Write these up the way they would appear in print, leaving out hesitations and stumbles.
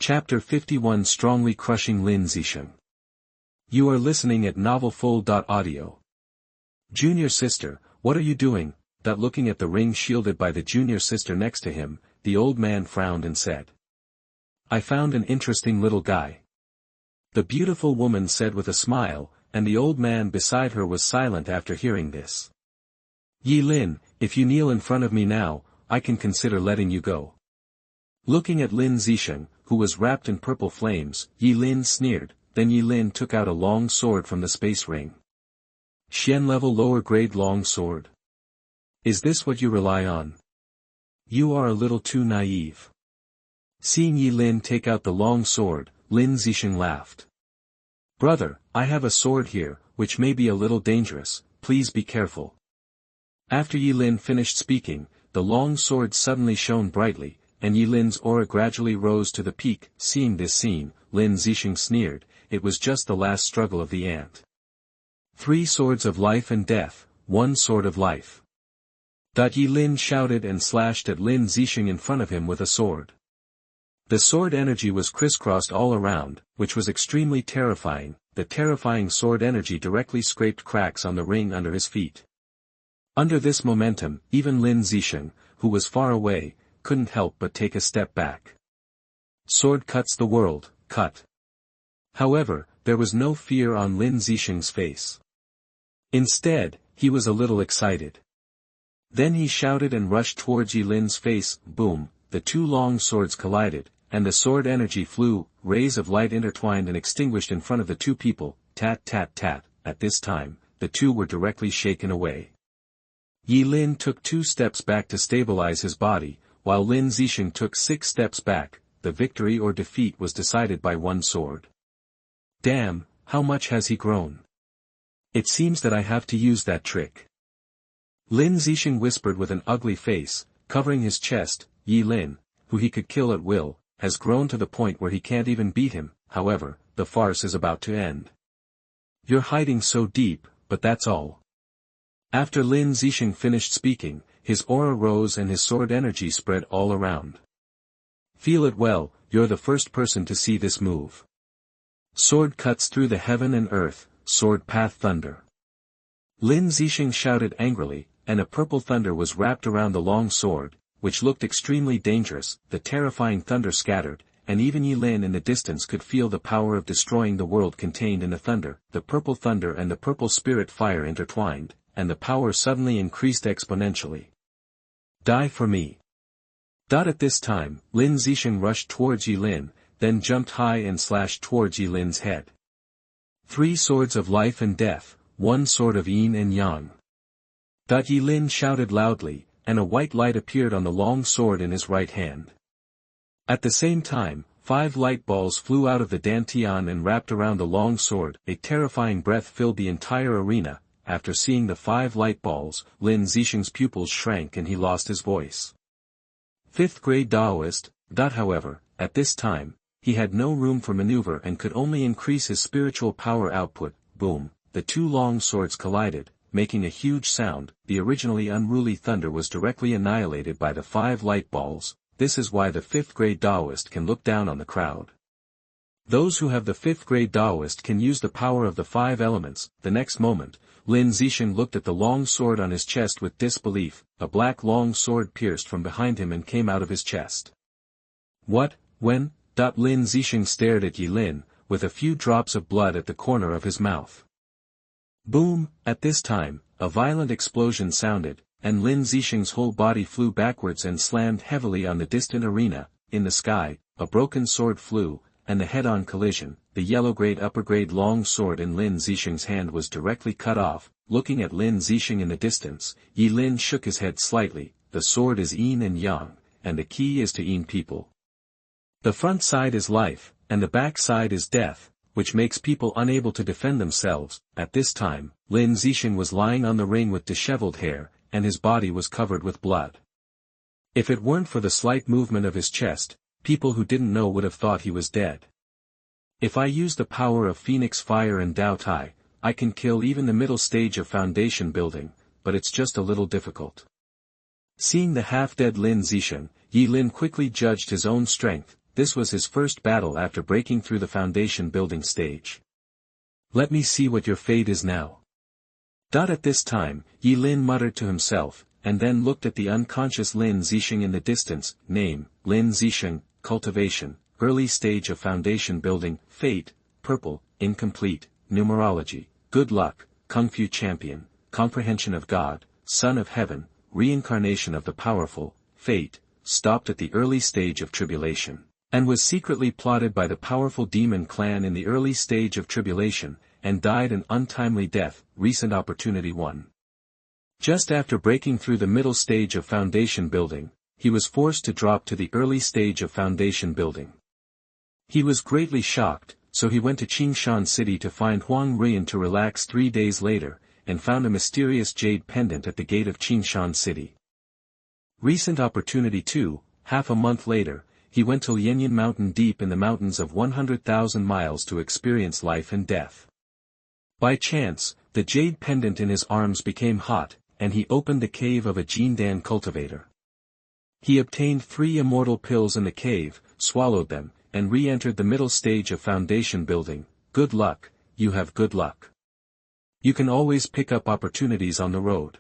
Chapter 51 Strongly Crushing Lin Zisheng. You are listening at novelfull.audio. Junior sister, what are you doing? Looking at the ring shielded by the junior sister next to him, the old man frowned and said. I found an interesting little guy. The beautiful woman said with a smile, and the old man beside her was silent after hearing this. Yi Lin, if you kneel in front of me now, I can consider letting you go. Looking at Lin Zisheng, who was wrapped in purple flames, Yi Lin sneered, then Yi Lin took out a long sword from the space ring. Qian level lower grade long sword. Is this what you rely on? You are a little too naive. Seeing Yi Lin take out the long sword, Lin Zisheng laughed. Brother, I have a sword here, which may be a little dangerous, please be careful. After Yi Lin finished speaking, the long sword suddenly shone brightly, and Yi Lin's aura gradually rose to the peak. Seeing this scene, Lin Zisheng sneered, it was just the last struggle of the ant. 3 swords of life and death, 1 sword of life. Yi Lin shouted and slashed at Lin Zisheng in front of him with a sword. The sword energy was crisscrossed all around, which was extremely terrifying. The terrifying sword energy directly scraped cracks on the ring under his feet. Under this momentum, even Lin Zisheng, who was far away, couldn't help but take a step back. Sword cuts the world, cut. However, there was no fear on Lin Zisheng's face. Instead, he was a little excited. Then he shouted and rushed towards Yi Lin's face. Boom, the 2 long swords collided, and the sword energy flew, rays of light intertwined and extinguished in front of the 2 people, tat tat tat. At this time, the 2 were directly shaken away. Yi Lin took 2 steps back to stabilize his body, while Lin Zisheng took 6 steps back. The victory or defeat was decided by 1 sword. Damn, how much has he grown? It seems that I have to use that trick. Lin Zisheng whispered with an ugly face, covering his chest. Yi Lin, who he could kill at will, has grown to the point where he can't even beat him. However, the farce is about to end. You're hiding so deep, but that's all. After Lin Zisheng finished speaking, his aura rose and his sword energy spread all around. Feel it well, you're the first person to see this move. Sword cuts through the heaven and earth, sword path thunder. Lin Zisheng shouted angrily, and a purple thunder was wrapped around the long sword, which looked extremely dangerous. The terrifying thunder scattered, and even Yi Lin in the distance could feel the power of destroying the world contained in the thunder. The purple thunder and the purple spirit fire intertwined, and the power suddenly increased exponentially. Die for me. At this time, Lin Zisheng rushed towards Yi Lin, then jumped high and slashed towards Yi Lin's head. 3 swords of life and death, 1 sword of yin and yang. Yi Lin shouted loudly, and a white light appeared on the long sword in his right hand. At the same time, 5 light balls flew out of the dantian and wrapped around the long sword. A terrifying breath filled the entire arena. After seeing the 5 light balls, Lin Zisheng's pupils shrank and he lost his voice. 5th grade Daoist. However, at this time, he had no room for maneuver and could only increase his spiritual power output. Boom, the 2 long swords collided, making a huge sound. The originally unruly thunder was directly annihilated by the 5 light balls. This is why the 5th grade Daoist can look down on the crowd. Those who have the 5th grade Daoist can use the power of the 5 elements. The next moment, Lin Zisheng looked at the long sword on his chest with disbelief. A black long sword pierced from behind him and came out of his chest. What, when? Lin Zisheng stared at Yi Lin, with a few drops of blood at the corner of his mouth. Boom! At this time, a violent explosion sounded, and Lin Zisheng's whole body flew backwards and slammed heavily on the distant arena. In the sky, a broken sword flew, and the head-on collision, the yellow-grade upper-grade long sword in Lin Zisheng's hand was directly cut off. Looking at Lin Zisheng in the distance, Yi Lin shook his head slightly. The sword is yin and yang, and the key is to yin people. The front side is life, and the back side is death, which makes people unable to defend themselves. At this time, Lin Zisheng was lying on the ring with disheveled hair, and his body was covered with blood. If it weren't for the slight movement of his chest, people who didn't know would have thought he was dead. If I use the power of Phoenix Fire and Dao Tai, I can kill even the middle stage of foundation building, but it's just a little difficult. Seeing the half-dead Lin Zisheng, Yi Lin quickly judged his own strength. this was his first battle after breaking through the foundation building stage. Let me see what your fate is now. At this time, Yi Lin muttered to himself, and then looked at the unconscious Lin Zisheng in the distance. Name, Lin Zisheng, Cultivation, early stage of foundation building, fate, purple, incomplete, numerology, good luck, Kung Fu champion, comprehension of God, son of heaven, reincarnation of the powerful, fate, stopped at the early stage of tribulation, and was secretly plotted by the powerful demon clan in the early stage of tribulation, and died an untimely death. Recent opportunity 1. Just after breaking through the middle stage of foundation building, he was forced to drop to the early stage of foundation building. He was greatly shocked, so he went to Qingshan city to find Huang Rian to relax 3 days later, and found a mysterious jade pendant at the gate of Qingshan city. Recent opportunity 2, half a month later, he went to Lianyan mountain deep in the mountains of 100,000 miles to experience life and death. By chance, the jade pendant in his arms became hot, and he opened the cave of a Jindan cultivator. He obtained 3 immortal pills in the cave, swallowed them, and re-entered the middle stage of foundation building. Good luck, you have good luck. You can always pick up opportunities on the road.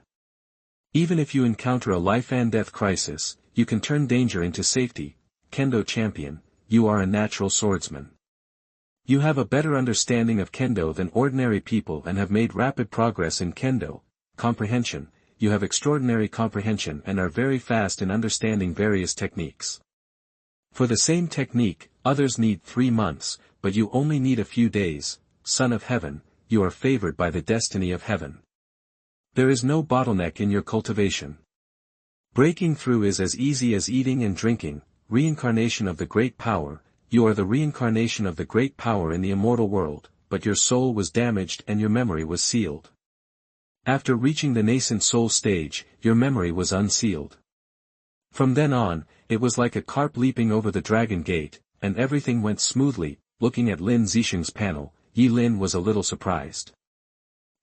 Even if you encounter a life and death crisis, you can turn danger into safety. Kendo champion, you are a natural swordsman. You have a better understanding of Kendo than ordinary people and have made rapid progress in Kendo. Comprehension, you have extraordinary comprehension and are very fast in understanding various techniques. For the same technique, others need 3 months, but you only need a few days. Son of heaven, you are favored by the destiny of heaven. There is no bottleneck in your cultivation. Breaking through is as easy as eating and drinking. Reincarnation of the great power, you are the reincarnation of the great power in the immortal world, but your soul was damaged and your memory was sealed. After reaching the nascent soul stage, your memory was unsealed. From then on, it was like a carp leaping over the dragon gate, and everything went smoothly. Looking at Lin Zisheng's panel, Yi Lin was a little surprised.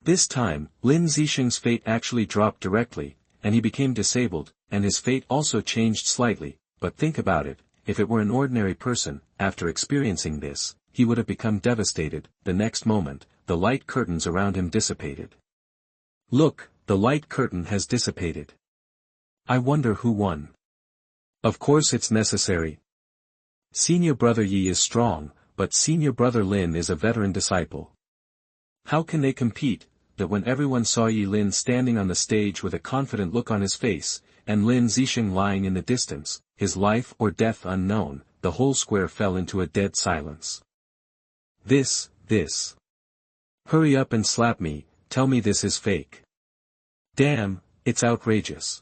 This time, Lin Zisheng's fate actually dropped directly, and he became disabled, and his fate also changed slightly. But think about it, if it were an ordinary person, after experiencing this, he would have become devastated. The next moment, the light curtains around him dissipated. Look, the light curtain has dissipated. I wonder who won. Of course it's necessary. Senior brother Yi is strong, but senior brother Lin is a veteran disciple. How can they compete? That when everyone saw Yi Lin standing on the stage with a confident look on his face, and Lin Zisheng lying in the distance, his life or death unknown, the whole square fell into a dead silence. This. Hurry up and slap me, tell me this is fake. Damn, it's outrageous.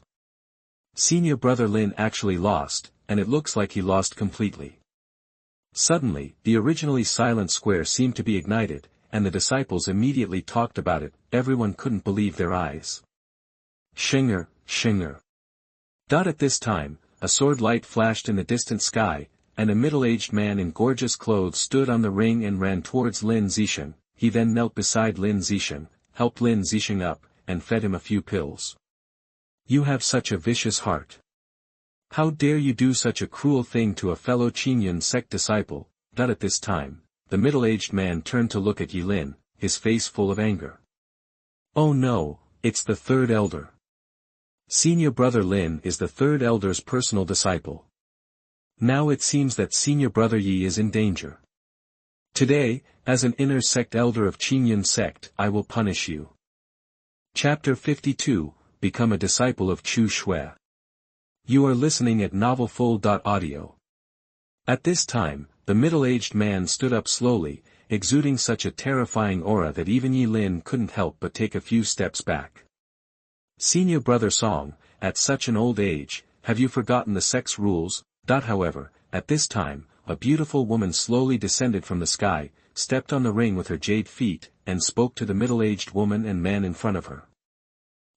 Senior brother Lin actually lost, and it looks like he lost completely. Suddenly, the originally silent square seemed to be ignited, and the disciples immediately talked about it. Everyone couldn't believe their eyes. Shinger. At this time, a sword light flashed in the distant sky, and a middle-aged man in gorgeous clothes stood on the ring and ran towards Lin Zisheng. He then knelt beside Lin Zisheng, helped Lin Zisheng up, and fed him a few pills. You have such a vicious heart. How dare you do such a cruel thing to a fellow Qian sect disciple? At this time, the middle-aged man turned to look at Yi Lin, his face full of anger. Oh no, it's the third elder. Senior brother Lin is the third elder's personal disciple. Now it seems that senior brother Yi is in danger. Today, as an inner sect elder of Qian sect, I will punish you. Chapter 52, Become a disciple of Chu Xue. You are listening at novelfull.audio. At this time, the middle-aged man stood up slowly, exuding such a terrifying aura that even Yi Lin couldn't help but take a few steps back. Senior brother Song, at such an old age, have you forgotten the sect's rules? However, at this time, a beautiful woman slowly descended from the sky, stepped on the ring with her jade feet, and spoke to the middle-aged woman and man in front of her.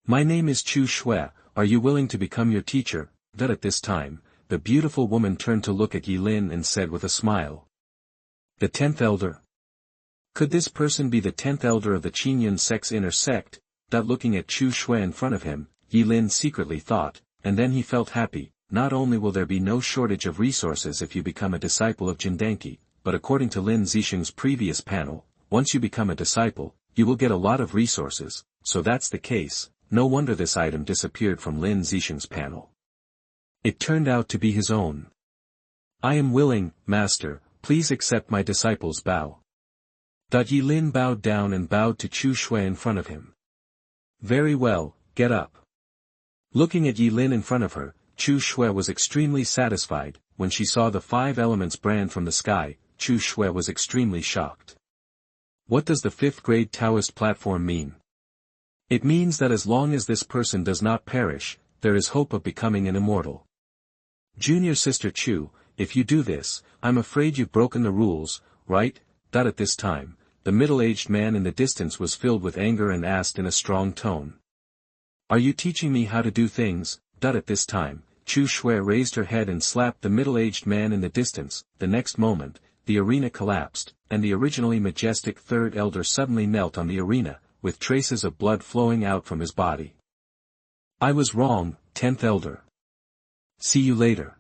My name is Chu Xue, are you willing to become your teacher? At this time, the beautiful woman turned to look at Yi Lin and said with a smile. The 10th elder? Could this person be the 10th elder of the Qian sect's inner sect? Looking at Chu Xue in front of him, Yi Lin secretly thought, and then he felt happy. not only will there be no shortage of resources if you become a disciple of Jindanqi, but according to Lin Zisheng's previous panel, once you become a disciple, you will get a lot of resources, so that's the case, no wonder this item disappeared from Lin Zisheng's panel. It turned out to be his own. I am willing, Master, please accept my disciple's bow. Yi Lin bowed down and bowed to Chu Xue in front of him. Very well, get up. Looking at Yi Lin in front of her, Chu Xue was extremely satisfied. When she saw the 5 elements brand from the sky, Chu Xue was extremely shocked. What does the 5th grade Taoist platform mean? It means that as long as this person does not perish, there is hope of becoming an immortal. Junior sister Chu, if you do this, I'm afraid you've broken the rules, right? At this time, the middle-aged man in the distance was filled with anger and asked in a strong tone. Are you teaching me how to do things? At this time, Chu Xue raised her head and slapped the middle-aged man in the distance. The next moment, the arena collapsed, and the originally majestic 3rd elder suddenly knelt on the arena, with traces of blood flowing out from his body. I was wrong, 10th elder. See you later.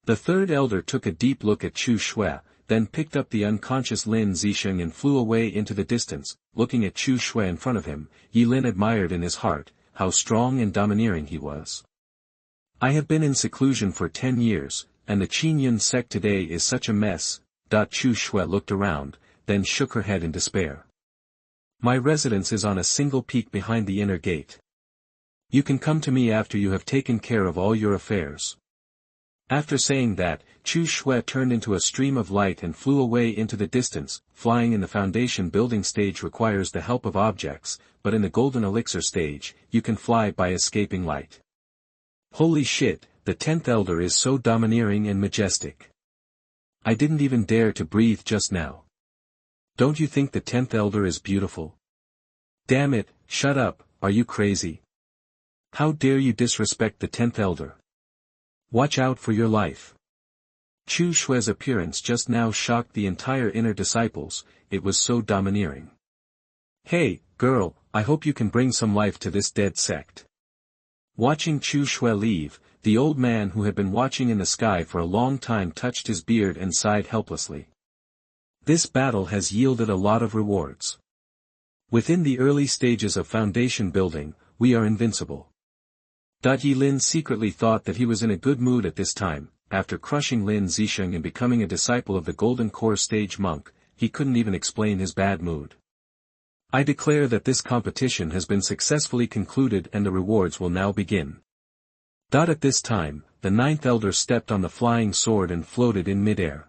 The 3rd elder took a deep look at Chu Xue, then picked up the unconscious Lin Zisheng and flew away into the distance. Looking at Chu Xue in front of him, Yi Lin admired in his heart how strong and domineering he was. I have been in seclusion for 10 years, and the Qian sect today is such a mess. Chu Xue looked around, then shook her head in despair. My residence is on a single peak behind the inner gate. You can come to me after you have taken care of all your affairs. After saying that, Chu Xue turned into a stream of light and flew away into the distance. Flying in the foundation building stage requires the help of objects, but in the golden elixir stage, you can fly by escaping light. Holy shit, the 10th elder is so domineering and majestic. I didn't even dare to breathe just now. Don't you think the 10th elder is beautiful? Damn it, shut up, are you crazy? How dare you disrespect the 10th elder? Watch out for your life. Chu Xue's appearance just now shocked the entire inner disciples, it was so domineering. Hey, girl, I hope you can bring some life to this dead sect. Watching Chu Xue leave, the old man who had been watching in the sky for a long time touched his beard and sighed helplessly. This battle has yielded a lot of rewards. Within the early stages of foundation building, we are invincible. Yi Lin secretly thought that he was in a good mood at this time. After crushing Lin Zisheng and becoming a disciple of the Golden Core stage monk, he couldn't even explain his bad mood. I declare that this competition has been successfully concluded and the rewards will now begin. At this time, the 9th elder stepped on the flying sword and floated in midair.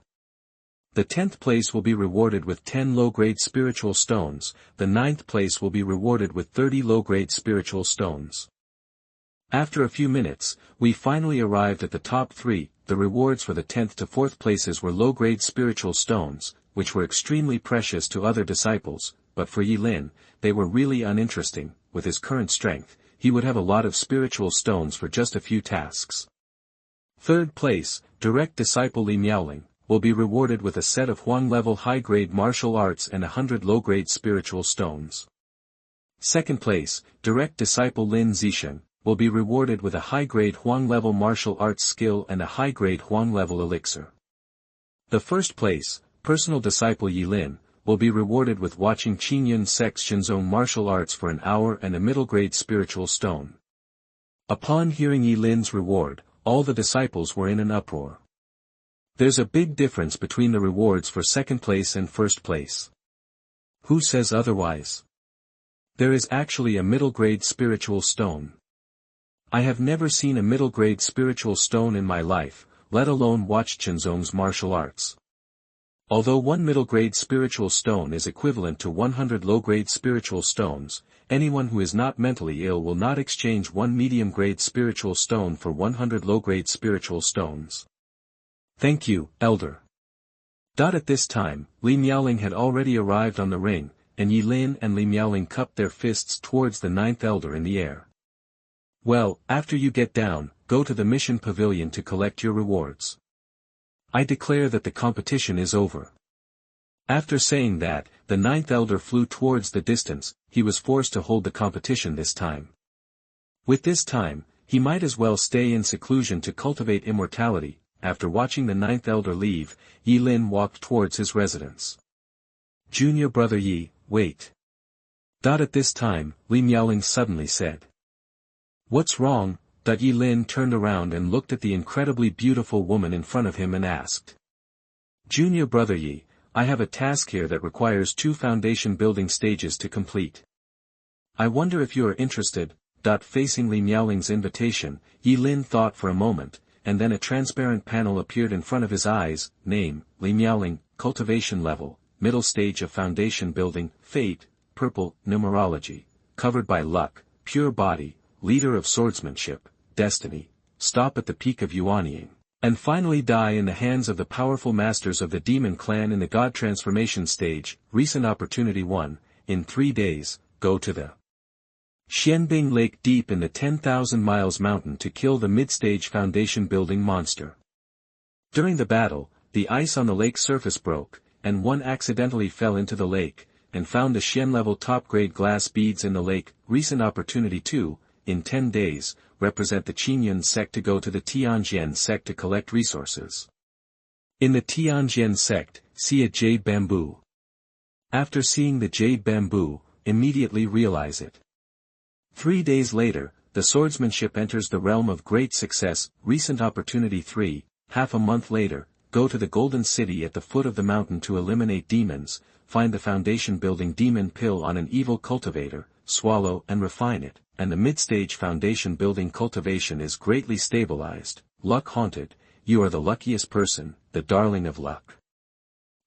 The 10th place will be rewarded with 10 low-grade spiritual stones, the 9th place will be rewarded with 30 low-grade spiritual stones. After a few minutes, we finally arrived at the top 3, the rewards for the 10th to 4th places were low-grade spiritual stones, which were extremely precious to other disciples, but for Yi Lin, they were really uninteresting. With his current strength, he would have a lot of spiritual stones for just a few tasks. 3rd place, direct disciple Li Miaoling, will be rewarded with a set of Huang-level high-grade martial arts and 100 low-grade spiritual stones. 2nd place, direct disciple Lin Zisheng, will be rewarded with a high-grade Huang-level martial arts skill and a high-grade Huang-level elixir. The 1st place, personal disciple Yi Lin, will be rewarded with watching Qian sect's Shenzong martial arts for an hour and a middle-grade spiritual stone. Upon hearing Yi Lin's reward, all the disciples were in an uproar. There's a big difference between the rewards for 2nd place and 1st place. Who says otherwise? There is actually a middle-grade spiritual stone. I have never seen a middle-grade spiritual stone in my life, let alone watched Shenzong's martial arts. Although one middle-grade spiritual stone is equivalent to 100 low-grade spiritual stones, anyone who is not mentally ill will not exchange one medium-grade spiritual stone for 100 low-grade spiritual stones. Thank you, Elder. At this time, Li Miaoling had already arrived on the ring, and Yi Lin and Li Miaoling cupped their fists towards the 9th elder in the air. Well, after you get down, go to the mission pavilion to collect your rewards. I declare that the competition is over. After saying that, the 9th elder flew towards the distance, he was forced to hold the competition this time. With this time, he might as well stay in seclusion to cultivate immortality. After watching the ninth elder leave, Yi Lin walked towards his residence. Junior brother Yi, wait. At this time, Miaoling suddenly said. What's wrong? Yi Lin turned around and looked at the incredibly beautiful woman in front of him and asked. Junior brother Yi, I have a task here that requires 2 foundation building stages to complete. I wonder if you are interested. Facing Miaoling's invitation, Yi Lin thought for a moment, and then a transparent panel appeared in front of his eyes. Name, Miaoling, cultivation level, middle stage of foundation building, fate, purple, numerology, covered by luck, pure body, leader of swordsmanship, destiny, stop at the peak of Yuanying, and finally die in the hands of the powerful masters of the demon clan in the god transformation stage. Recent opportunity 1, in 3 days, go to the Xianbing Lake deep in the 10,000 miles mountain to kill the mid-stage foundation building monster. During the battle, the ice on the lake surface broke, and one accidentally fell into the lake, and found the Xian-level top-grade glass beads in the lake. Recent opportunity 2, in 10 days, represent the Qian sect to go to the Tianjian sect to collect resources. In the Tianjian sect, see a jade bamboo. After seeing the jade bamboo, immediately realize it. 3 days later, the swordsmanship enters the realm of great success. Recent opportunity 3, half a month later, go to the Golden City at the foot of the mountain to eliminate demons, find the foundation building demon pill on an evil cultivator, swallow and refine it, and the mid-stage foundation building cultivation is greatly stabilized. Luck haunted, you are the luckiest person, the darling of luck.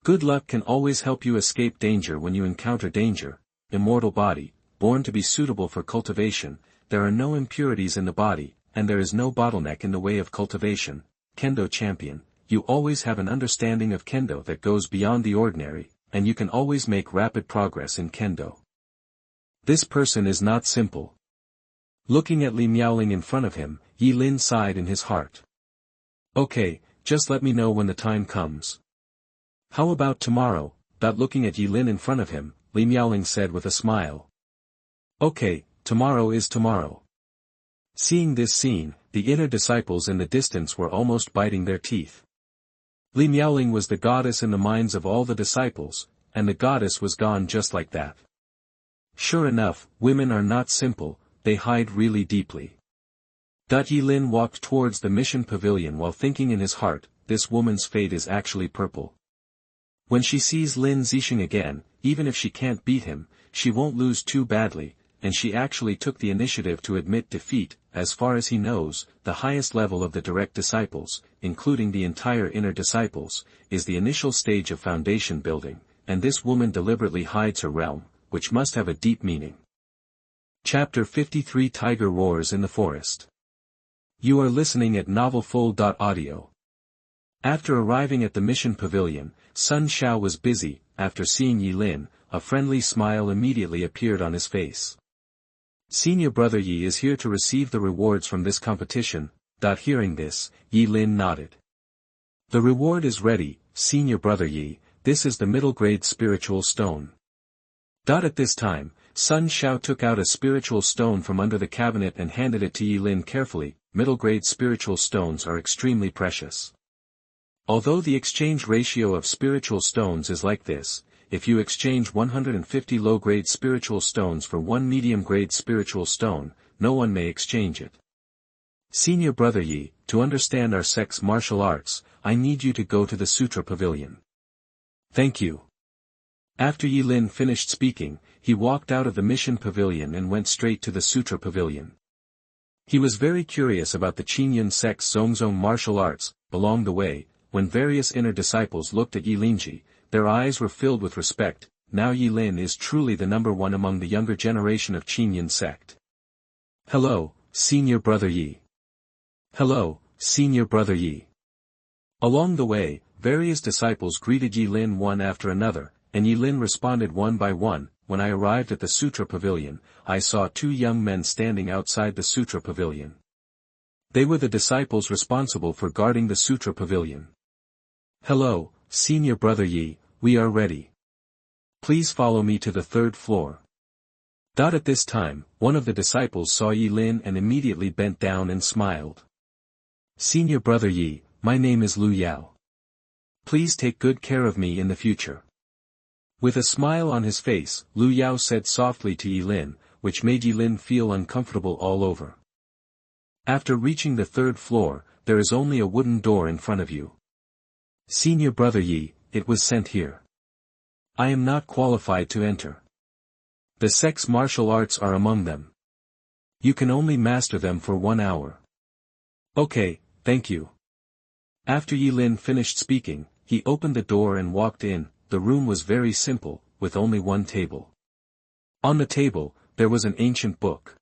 Good luck can always help you escape danger when you encounter danger. Immortal body, born to be suitable for cultivation, there are no impurities in the body, and there is no bottleneck in the way of cultivation. Kendo champion, you always have an understanding of Kendo that goes beyond the ordinary, and you can always make rapid progress in Kendo. This person is not simple. Looking at Miaoling in front of him, Yi Lin sighed in his heart. Okay, just let me know when the time comes. How about tomorrow? Looking at Yi Lin in front of him, Miaoling said with a smile. Okay, tomorrow is tomorrow. Seeing this scene, the inner disciples in the distance were almost biting their teeth. Miaoling was the goddess in the minds of all the disciples, and the goddess was gone just like that. Sure enough, women are not simple, they hide really deeply. Yi Lin walked towards the mission pavilion while thinking in his heart, this woman's fate is actually purple. When she sees Lin Zisheng again, even if she can't beat him, she won't lose too badly, and she actually took the initiative to admit defeat. As far as he knows, the highest level of the direct disciples, including the entire inner disciples, is the initial stage of foundation building, and this woman deliberately hides her realm, which must have a deep meaning. Chapter 53 Tiger Roars in the Forest. You are listening at novelfull.audio. After arriving at the mission pavilion, Sun Xiao was busy. After seeing Yi Lin, a friendly smile immediately appeared on his face. Senior brother Yi is here to receive the rewards from this competition. Hearing this, Yi Lin nodded. The reward is ready, senior brother Yi, this is the middle grade spiritual stone. At this time, Sun Xiao took out a spiritual stone from under the cabinet and handed it to Yi Lin carefully. Middle grade spiritual stones are extremely precious. Although the exchange ratio of spiritual stones is like this, if you exchange 150 low-grade spiritual stones for 1 medium-grade spiritual stone, no one may exchange it. Senior brother Yi, to understand our sect's martial arts, I need you to go to the Sutra Pavilion. Thank you. After Yi Lin finished speaking, he walked out of the mission pavilion and went straight to the Sutra Pavilion. He was very curious about the Qian sect's Zongzong martial arts. Along the way, when various inner disciples looked at Yi Linji, their eyes were filled with respect. Now Yi Lin is truly the number one among the younger generation of Qian sect. Hello, senior brother Yi. Hello, senior brother Yi. Along the way, various disciples greeted Yi Lin one after another, and Yi Lin responded one by one. When I arrived at the Sutra Pavilion, I saw 2 young men standing outside the Sutra Pavilion. They were the disciples responsible for guarding the Sutra Pavilion. Hello, senior brother Yi, we are ready. Please follow me to the 3rd floor. At this time, one of the disciples saw Yi Lin and immediately bent down and smiled. Senior brother Yi, my name is Lu Yao. Please take good care of me in the future. With a smile on his face, Lu Yao said softly to Yi Lin, which made Yi Lin feel uncomfortable all over. After reaching the 3rd floor, there is only a wooden door in front of you. Senior brother Yi, it was sent here. I am not qualified to enter. The sex martial arts are among them. You can only master them for 1 hour. Okay, thank you. After Yi Lin finished speaking, he opened the door and walked in. The room was very simple, with only one table. On the table, there was an ancient book.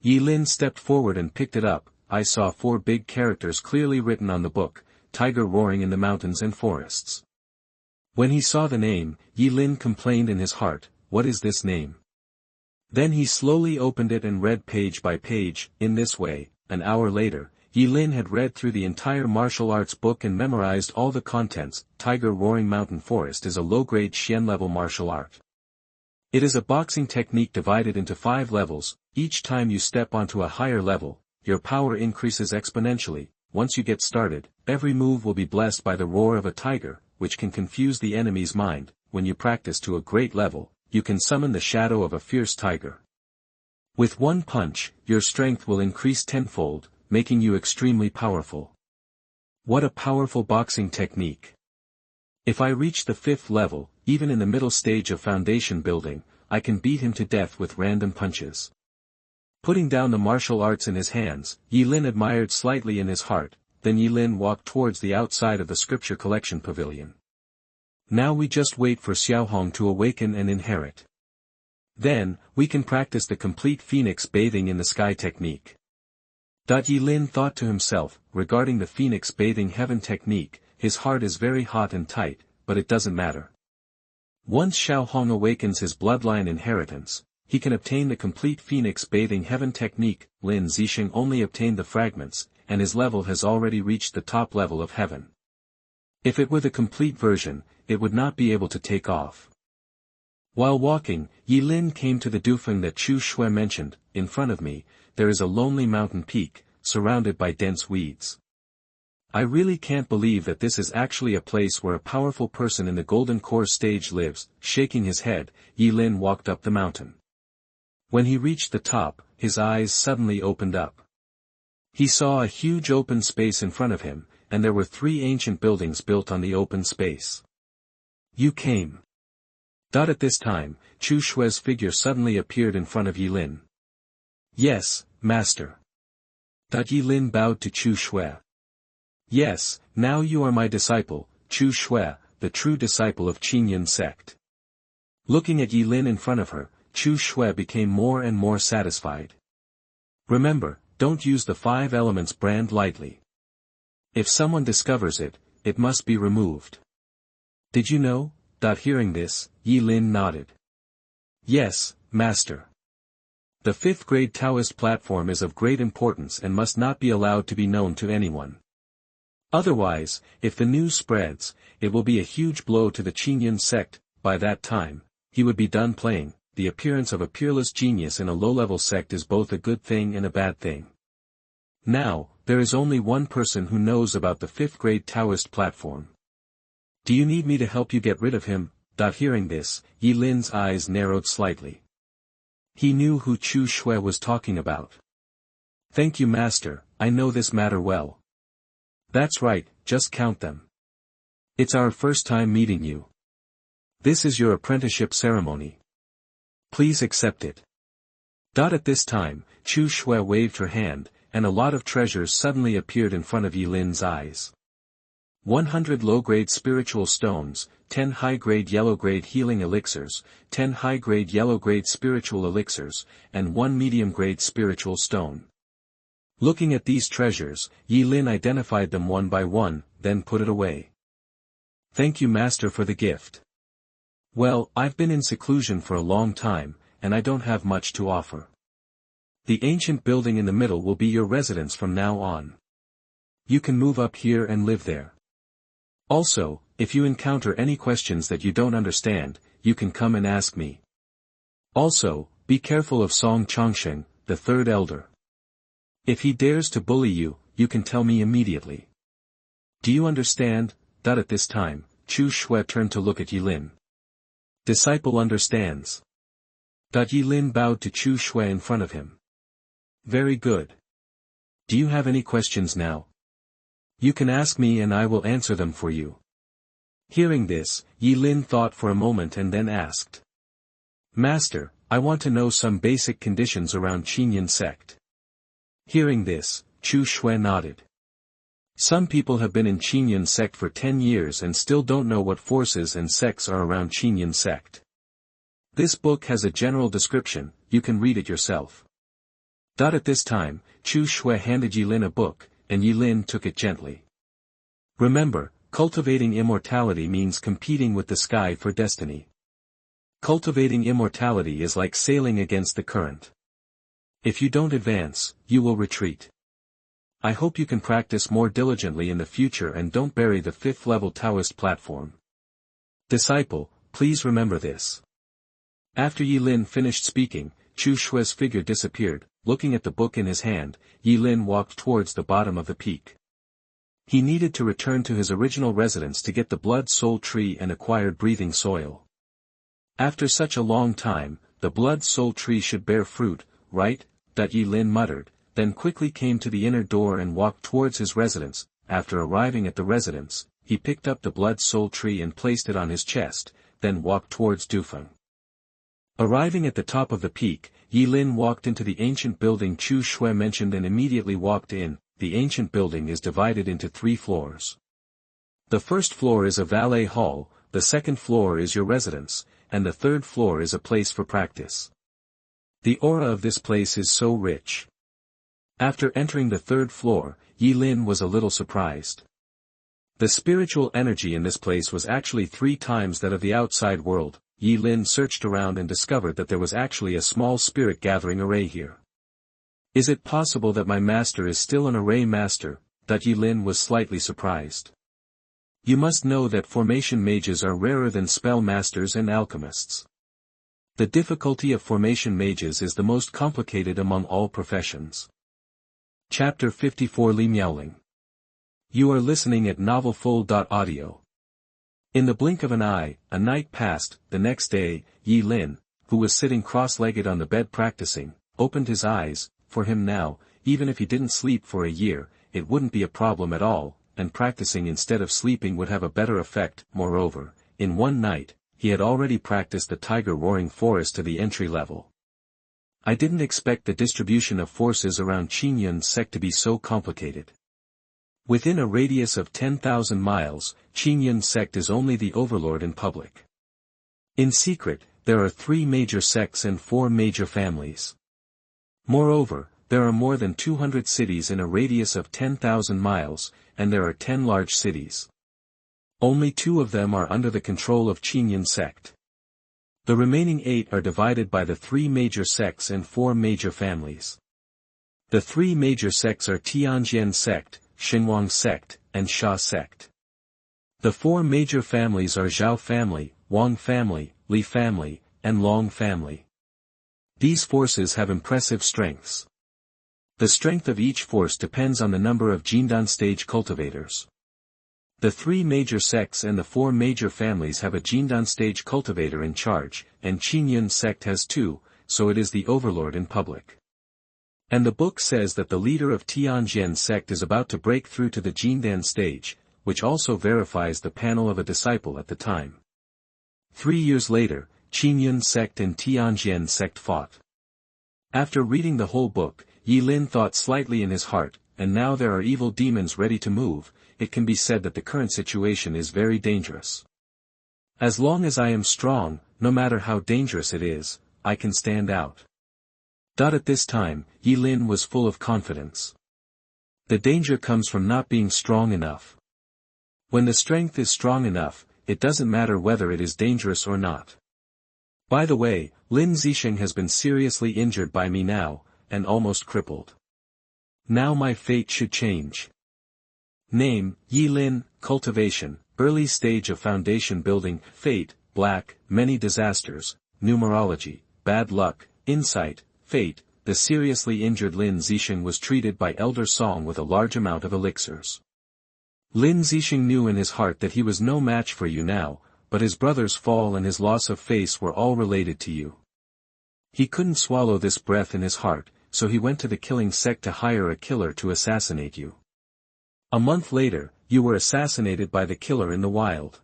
Yi Lin stepped forward and picked it up. I saw 4 big characters clearly written on the book, tiger roaring in the mountains and forests. When he saw the name, Yi Lin complained in his heart, what is this name? Then he slowly opened it and read page by page. In this way, an hour later, Yi Lin had read through the entire martial arts book and memorized all the contents. Tiger roaring mountain forest is a low-grade Qian level martial art. It is a boxing technique divided into 5 levels. Each time you step onto a higher level, your power increases exponentially. Once you get started, every move will be blessed by the roar of a tiger, which can confuse the enemy's mind. When you practice to a great level, you can summon the shadow of a fierce tiger. With one punch, your strength will increase tenfold, making you extremely powerful. What a powerful boxing technique. If I reach the 5th level, even in the middle stage of foundation building, I can beat him to death with random punches. Putting down the martial arts in his hands, Yi Lin admired slightly in his heart. Then Yi Lin walked towards the outside of the scripture collection pavilion. Now we just wait for Xiaohong to awaken and inherit. Then, we can practice the complete phoenix bathing in the sky technique. Yi Lin thought to himself, regarding the phoenix bathing heaven technique, his heart is very hot and tight, but it doesn't matter. Once Xiaohong awakens his bloodline inheritance, he can obtain the complete phoenix bathing heaven technique. Lin Zisheng only obtained the fragments, and his level has already reached the top level of heaven. If it were the complete version, it would not be able to take off. While walking, Yi Lin came to the Dufeng that Chu Xue mentioned. In front of me, there is a lonely mountain peak, surrounded by dense weeds. I really can't believe that this is actually a place where a powerful person in the Golden Core stage lives. Shaking his head, Yi Lin walked up the mountain. When he reached the top, his eyes suddenly opened up. He saw a huge open space in front of him, and there were 3 ancient buildings built on the open space. You came. At this time, Chu Xue's figure suddenly appeared in front of Yi Lin. Yes, master. Yi Lin bowed to Chu Xue. Yes, now you are my disciple, Chu Xue, the true disciple of Qingshan sect. Looking at Yi Lin in front of her, Chu Xue became more and more satisfied. Remember, don't use the 5 elements brand lightly. If someone discovers it, it must be removed. Did you know? Hearing this, Yi Lin nodded. Yes, master. The 5th grade Taoist platform is of great importance and must not be allowed to be known to anyone. Otherwise, if the news spreads, it will be a huge blow to the Qingshan sect. By that time, he would be done playing. The appearance of a peerless genius in a low-level sect is both a good thing and a bad thing. Now, there is only one person who knows about the 5th grade Taoist platform. Do you need me to help you get rid of him? Hearing this, Yi Lin's eyes narrowed slightly. He knew who Chu Xue was talking about. Thank you, master, I know this matter well. That's right, just count them. It's our first time meeting you. This is your apprenticeship ceremony. Please accept it. At this time, Chu Xue waved her hand, and a lot of treasures suddenly appeared in front of Yi Lin's eyes. 100 low-grade spiritual stones, 10 high-grade yellow-grade healing elixirs, 10 high-grade yellow-grade spiritual elixirs, and 1 medium-grade spiritual stone. Looking at these treasures, Yi Lin identified them one by one, then put it away. Thank you, master, for the gift. Well, I've been in seclusion for a long time, and I don't have much to offer. The ancient building in the middle will be your residence from now on. You can move up here and live there. Also, if you encounter any questions that you don't understand, you can come and ask me. Also, be careful of Song Chongsheng, the third elder. If he dares to bully you, you can tell me immediately. Do you understand? At this time, Chu Xue turned to look at Yilin. Disciple understands. Yilin bowed to Chu Xue in front of him. Very good. Do you have any questions now? You can ask me and I will answer them for you. Hearing this, Yilin thought for a moment and then asked. Master, I want to know some basic conditions around Qian sect. Hearing this, Chu Xue nodded. Some people have been in Qian sect for 10 years and still don't know what forces and sects are around Qian sect. This book has a general description, you can read it yourself. At this time, Chu Xue handed Yilin a book, and Yilin took it gently. Remember, cultivating immortality means competing with the sky for destiny. Cultivating immortality is like sailing against the current. If you don't advance, you will retreat. I hope you can practice more diligently in the future and don't bury the 5th level Taoist platform. Disciple, please remember this. After Yilin finished speaking, Chu Xue's figure disappeared. Looking at the book in his hand, Yilin walked towards the bottom of the peak. He needed to return to his original residence to get the blood soul tree and acquired breathing soil. After such a long time, the blood soul tree should bear fruit, right? Yilin muttered, then quickly came to the inner door and walked towards his residence. After arriving at the residence, he picked up the blood soul tree and placed it on his chest, then walked towards Dufeng. Arriving at the top of the peak, Yilin walked into the ancient building Chu Xue mentioned and immediately walked in. The ancient building is divided into 3 floors. The first floor is a valet hall, the second floor is your residence, and the third floor is a place for practice. The aura of this place is so rich. After entering the third floor, Yilin was a little surprised. The spiritual energy in this place was actually 3 times that of the outside world. Yilin searched around and discovered that there was actually a small spirit gathering array here. Is it possible that my master is still an array master? Yilin was slightly surprised. You must know that formation mages are rarer than spell masters and alchemists. The difficulty of formation mages is the most complicated among all professions. Chapter 54 Miaoling. You are listening at novelfull.audio. In the blink of an eye, a night passed. The next day, Yilin, who was sitting cross-legged on the bed practicing, opened his eyes. For him now, even if he didn't sleep for a year, it wouldn't be a problem at all, and practicing instead of sleeping would have a better effect. Moreover, in one night, he had already practiced the tiger roaring forest to the entry level. I didn't expect the distribution of forces around Qian sect to be so complicated. Within a radius of 10,000 miles, Qian sect is only the overlord in public. In secret, there are 3 major sects and 4 major families. Moreover, there are more than 200 cities in a radius of 10,000 miles, and there are 10 large cities. Only 2 of them are under the control of Qian sect. The remaining 8 are divided by the 3 major sects and 4 major families. The 3 major sects are Tianjian sect, Xinhuang sect, and Sha sect. The 4 major families are Zhao family, Wang family, Li family, and Long family. These forces have impressive strengths. The strength of each force depends on the number of Jindan stage cultivators. The 3 major sects and the 4 major families have a Jindan stage cultivator in charge, and Qian sect has 2, so it is the overlord in public. And the book says that the leader of Tianjian sect is about to break through to the Jindan stage, which also verifies the panel of a disciple at the time. 3 years later, Qian sect and Tianjian sect fought. After reading the whole book, Yilin thought slightly in his heart, and now there are evil demons ready to move. It can be said that the current situation is very dangerous. As long as I am strong, no matter how dangerous it is, I can stand out. At this time, Yilin was full of confidence. The danger comes from not being strong enough. When the strength is strong enough, it doesn't matter whether it is dangerous or not. By the way, Lin Zisheng has been seriously injured by me now, and almost crippled. Now my fate should change. Name, Yilin, Cultivation, early stage of foundation building, fate, black, many disasters, numerology, bad luck, insight, fate, the seriously injured Lin Zisheng was treated by Elder Song with a large amount of elixirs. Lin Zisheng knew in his heart that he was no match for you now, but his brother's fall and his loss of face were all related to you. He couldn't swallow this breath in his heart, so he went to the killing sect to hire a killer to assassinate you. A month later, you were assassinated by the killer in the wild.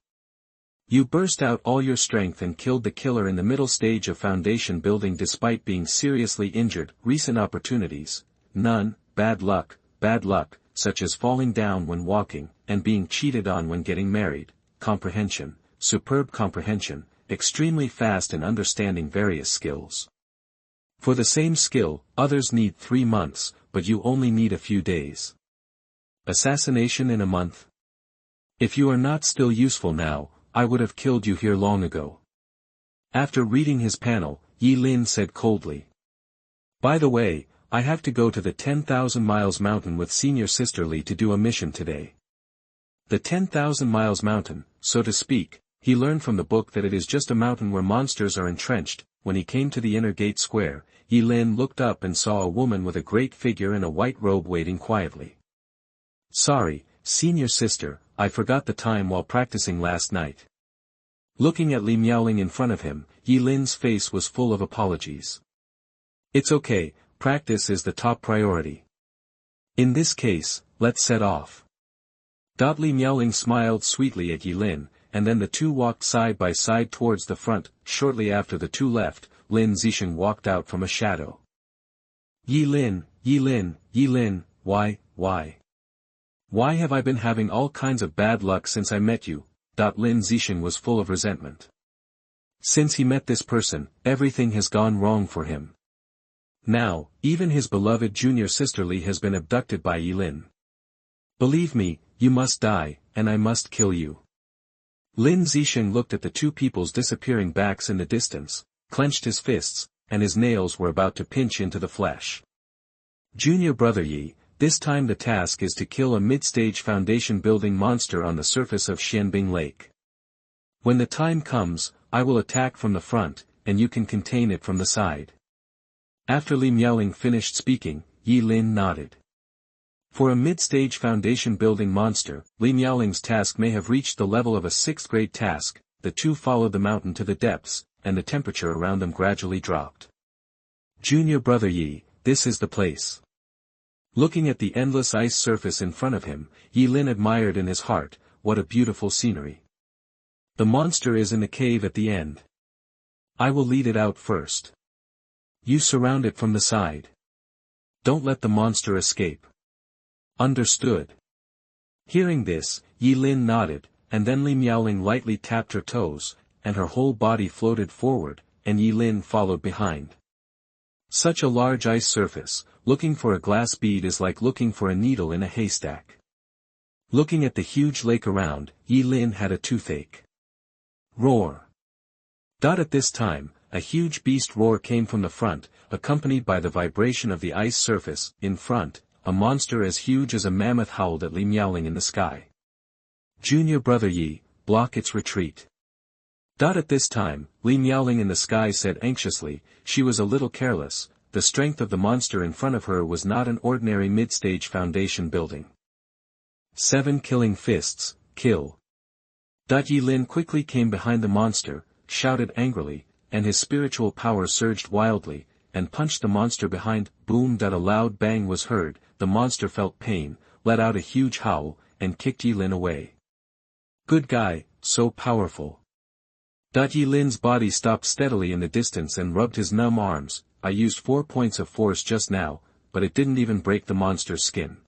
You burst out all your strength and killed the killer in the middle stage of foundation building despite being seriously injured. Recent opportunities: none, bad luck, such as falling down when walking, and being cheated on when getting married. Comprehension, superb comprehension, extremely fast in understanding various skills. For the same skill, others need 3 months, but you only need a few days. Assassination in a month? If you are not still useful now, I would have killed you here long ago. After reading his panel, Yi Lin said coldly. By the way, I have to go to the 10,000 miles mountain with senior sister Li to do a mission today. The 10,000 miles mountain, so to speak, he learned from the book that it is just a mountain where monsters are entrenched. When he came to the inner gate square, Yi Lin looked up and saw a woman with a great figure in a white robe waiting quietly. Sorry, senior sister, I forgot the time while practicing last night. Looking at Li Miaoling in front of him, Yi Lin's face was full of apologies. It's okay, practice is the top priority. In this case, let's set off. Li Miaoling smiled sweetly at Yi Lin, and then the two walked side by side towards the front. Shortly after the two left, Lin Zisheng walked out from a shadow. Yi Lin, why? Why have I been having all kinds of bad luck since I met you? Lin Zisheng was full of resentment. Since he met this person, everything has gone wrong for him. Now, even his beloved junior sister Li has been abducted by Yi Lin. Believe me, you must die, and I must kill you. Lin Zisheng looked at the two people's disappearing backs in the distance, clenched his fists, and his nails were about to pinch into the flesh. Junior brother Yi, this time the task is to kill a mid-stage foundation building monster on the surface of Xianbing Lake. When the time comes, I will attack from the front, and you can contain it from the side. After Li Miaoling finished speaking, Yi Lin nodded. For a mid-stage foundation building monster, Li Miaoling's task may have reached the level of a 6th grade task. The two followed the mountain to the depths, and the temperature around them gradually dropped. Junior brother Yi, this is the place. Looking at the endless ice surface in front of him, Yi Lin admired in his heart, what a beautiful scenery. The monster is in the cave at the end. I will lead it out first. You surround it from the side. Don't let the monster escape. Understood. Hearing this, Yi Lin nodded, and then Li Miaoling lightly tapped her toes, and her whole body floated forward, and Yi Lin followed behind. Such a large ice surface, looking for a glass bead is like looking for a needle in a haystack. Looking at the huge lake around, Yi Lin had a toothache. Roar. At this time, a huge beast roar came from the front, accompanied by the vibration of the ice surface. In front, a monster as huge as a mammoth howled at Li Miaoling in the sky. Junior brother Yi, block its retreat. At this time, Li Miaoling in the sky said anxiously, she was a little careless. The strength of the monster in front of her was not an ordinary mid-stage foundation building. 7 killing fists, kill. Yi Lin quickly came behind the monster, shouted angrily, and his spiritual power surged wildly, and punched the monster behind. Boom! A loud bang was heard, the monster felt pain, let out a huge howl, and kicked Yi Lin away. Good guy, so powerful. Yi Lin's body stopped steadily in the distance and rubbed his numb arms. I used 4 points of force just now, but it didn't even break the monster's skin.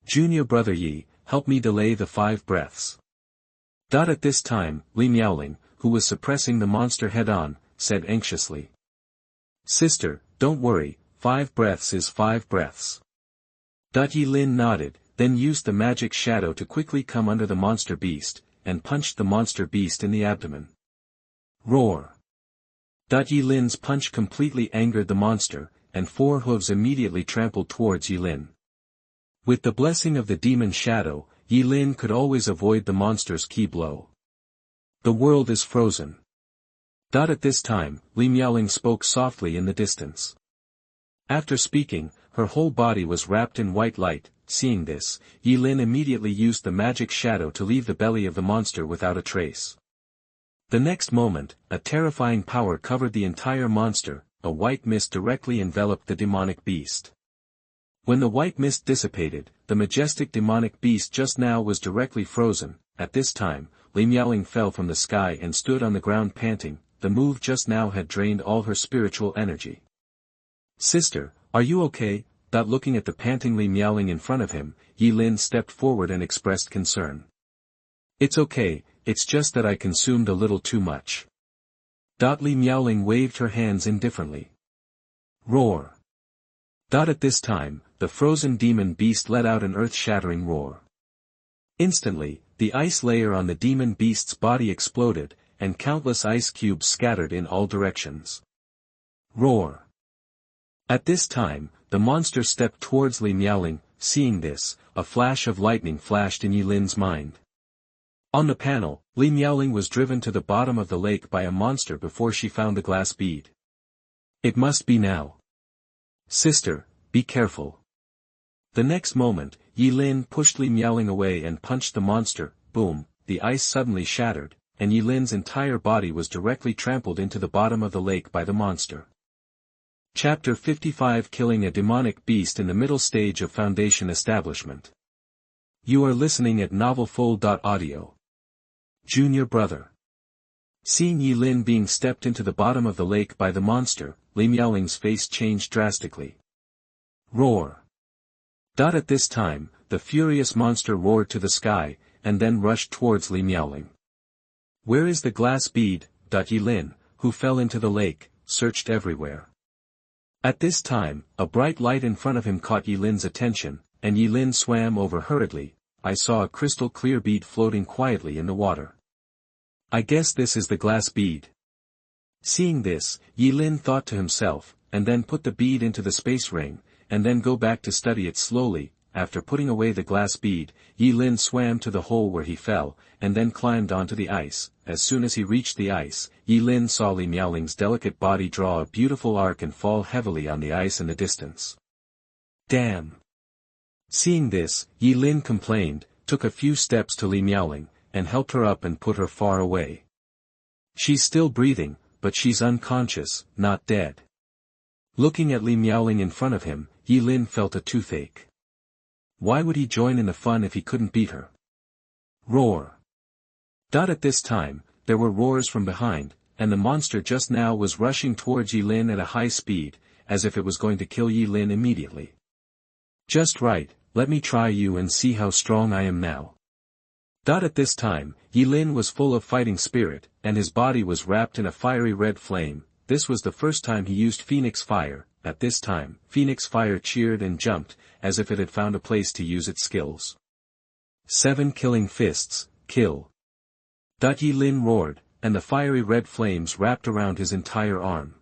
Junior brother Yi, help me delay the 5 breaths. At this time, Li Miaoling, who was suppressing the monster head-on, said anxiously. Sister, don't worry, 5 breaths is 5 breaths. Yi Lin nodded, then used the magic shadow to quickly come under the monster beast, and punched the monster beast in the abdomen. Roar. Yi Lin's punch completely angered the monster, and 4 hooves immediately trampled towards Yi Lin. With the blessing of the demon shadow, Yi Lin could always avoid the monster's key blow. The world is frozen. At this time, Miaoling spoke softly in the distance. After speaking, her whole body was wrapped in white light. Seeing this, Yilin immediately used the magic shadow to leave the belly of the monster without a trace. The next moment, a terrifying power covered the entire monster. A white mist directly enveloped the demonic beast. When the white mist dissipated, the majestic demonic beast just now was directly frozen. At this time, Miaoling fell from the sky and stood on the ground panting. The move just now had drained all her spiritual energy. "Sister, are you okay?" Looking at the panting Miaoling in front of him, Yilin stepped forward and expressed concern. "It's okay, it's just that I consumed a little too much." Miaoling waved her hands indifferently. Roar. At this time, the frozen demon beast let out an earth-shattering roar. Instantly, the ice layer on the demon beast's body exploded, and countless ice cubes scattered in all directions. Roar. At this time, the monster stepped towards Miaoling. Seeing this, a flash of lightning flashed in Yilin's mind. On the panel, Miaoling was driven to the bottom of the lake by a monster before she found the glass bead. "It must be now. Sister, be careful." The next moment, Yilin pushed Miaoling away and punched the monster. Boom, the ice suddenly shattered, and Yilin's entire body was directly trampled into the bottom of the lake by the monster. Chapter 55 Killing a Demonic Beast in the Middle Stage of Foundation Establishment. You are listening at novelfull.audio. Junior brother. Seeing Yilin being stepped into the bottom of the lake by the monster, Miaoling's face changed drastically. Roar. At this time, the furious monster roared to the sky, and then rushed towards Miaoling. "Where is the glass bead?" Yilin, who fell into the lake, searched everywhere. At this time, a bright light in front of him caught Yilin's attention, and Yilin swam over hurriedly. "I saw a crystal clear bead floating quietly in the water. I guess this is the glass bead." Seeing this, Yilin thought to himself, and then put the bead into the space ring, and then go back to study it slowly. After putting away the glass bead, Yilin swam to the hole where he fell, and then climbed onto the ice. As soon as he reached the ice, Yilin saw Miaoling's delicate body draw a beautiful arc and fall heavily on the ice in the distance. "Damn!" Seeing this, Yilin complained, took a few steps to Miaoling, and helped her up and put her far away. "She's still breathing, but she's unconscious, not dead." Looking at Miaoling in front of him, Yilin felt a toothache. Why would he join in the fun if he couldn't beat her? Roar. At this time, there were roars from behind, and the monster just now was rushing towards Yilin at a high speed, as if it was going to kill Yilin immediately. "Just right, let me try you and see how strong I am now." At this time, Yilin was full of fighting spirit, and his body was wrapped in a fiery red flame. This was the first time he used Phoenix Fire. At this time, Phoenix Fire cheered and jumped, as if it had found a place to use its skills. 7 killing fists, kill. Yilin roared, and the fiery red flames wrapped around his entire arm.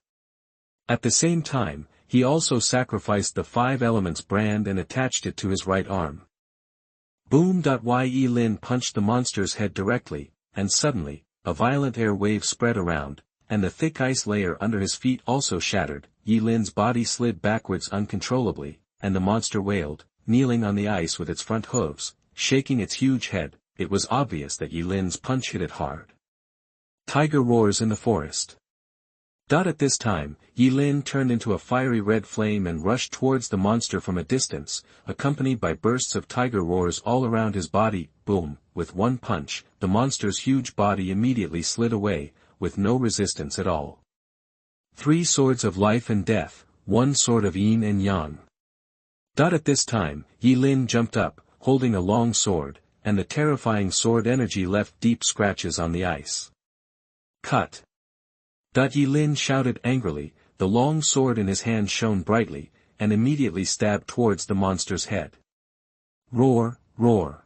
At the same time, he also sacrificed the 5 elements brand and attached it to his right arm. Boom! Yilin punched the monster's head directly, and suddenly, a violent air wave spread around, and the thick ice layer under his feet also shattered. Yilin's body slid backwards uncontrollably, and the monster wailed, kneeling on the ice with its front hooves, shaking its huge head. It was obvious that Yilin's punch hit it hard. Tiger roars in the forest. At this time, Yilin turned into a fiery red flame and rushed towards the monster from a distance, accompanied by bursts of tiger roars all around his body. Boom! With one punch, the monster's huge body immediately slid away, with no resistance at all. 3 swords of life and death, 1 sword of yin and yang. At this time, Yilin jumped up, holding a long sword, and the terrifying sword energy left deep scratches on the ice. Cut! Yilin shouted angrily, the long sword in his hand shone brightly, and immediately stabbed towards the monster's head. Roar, roar.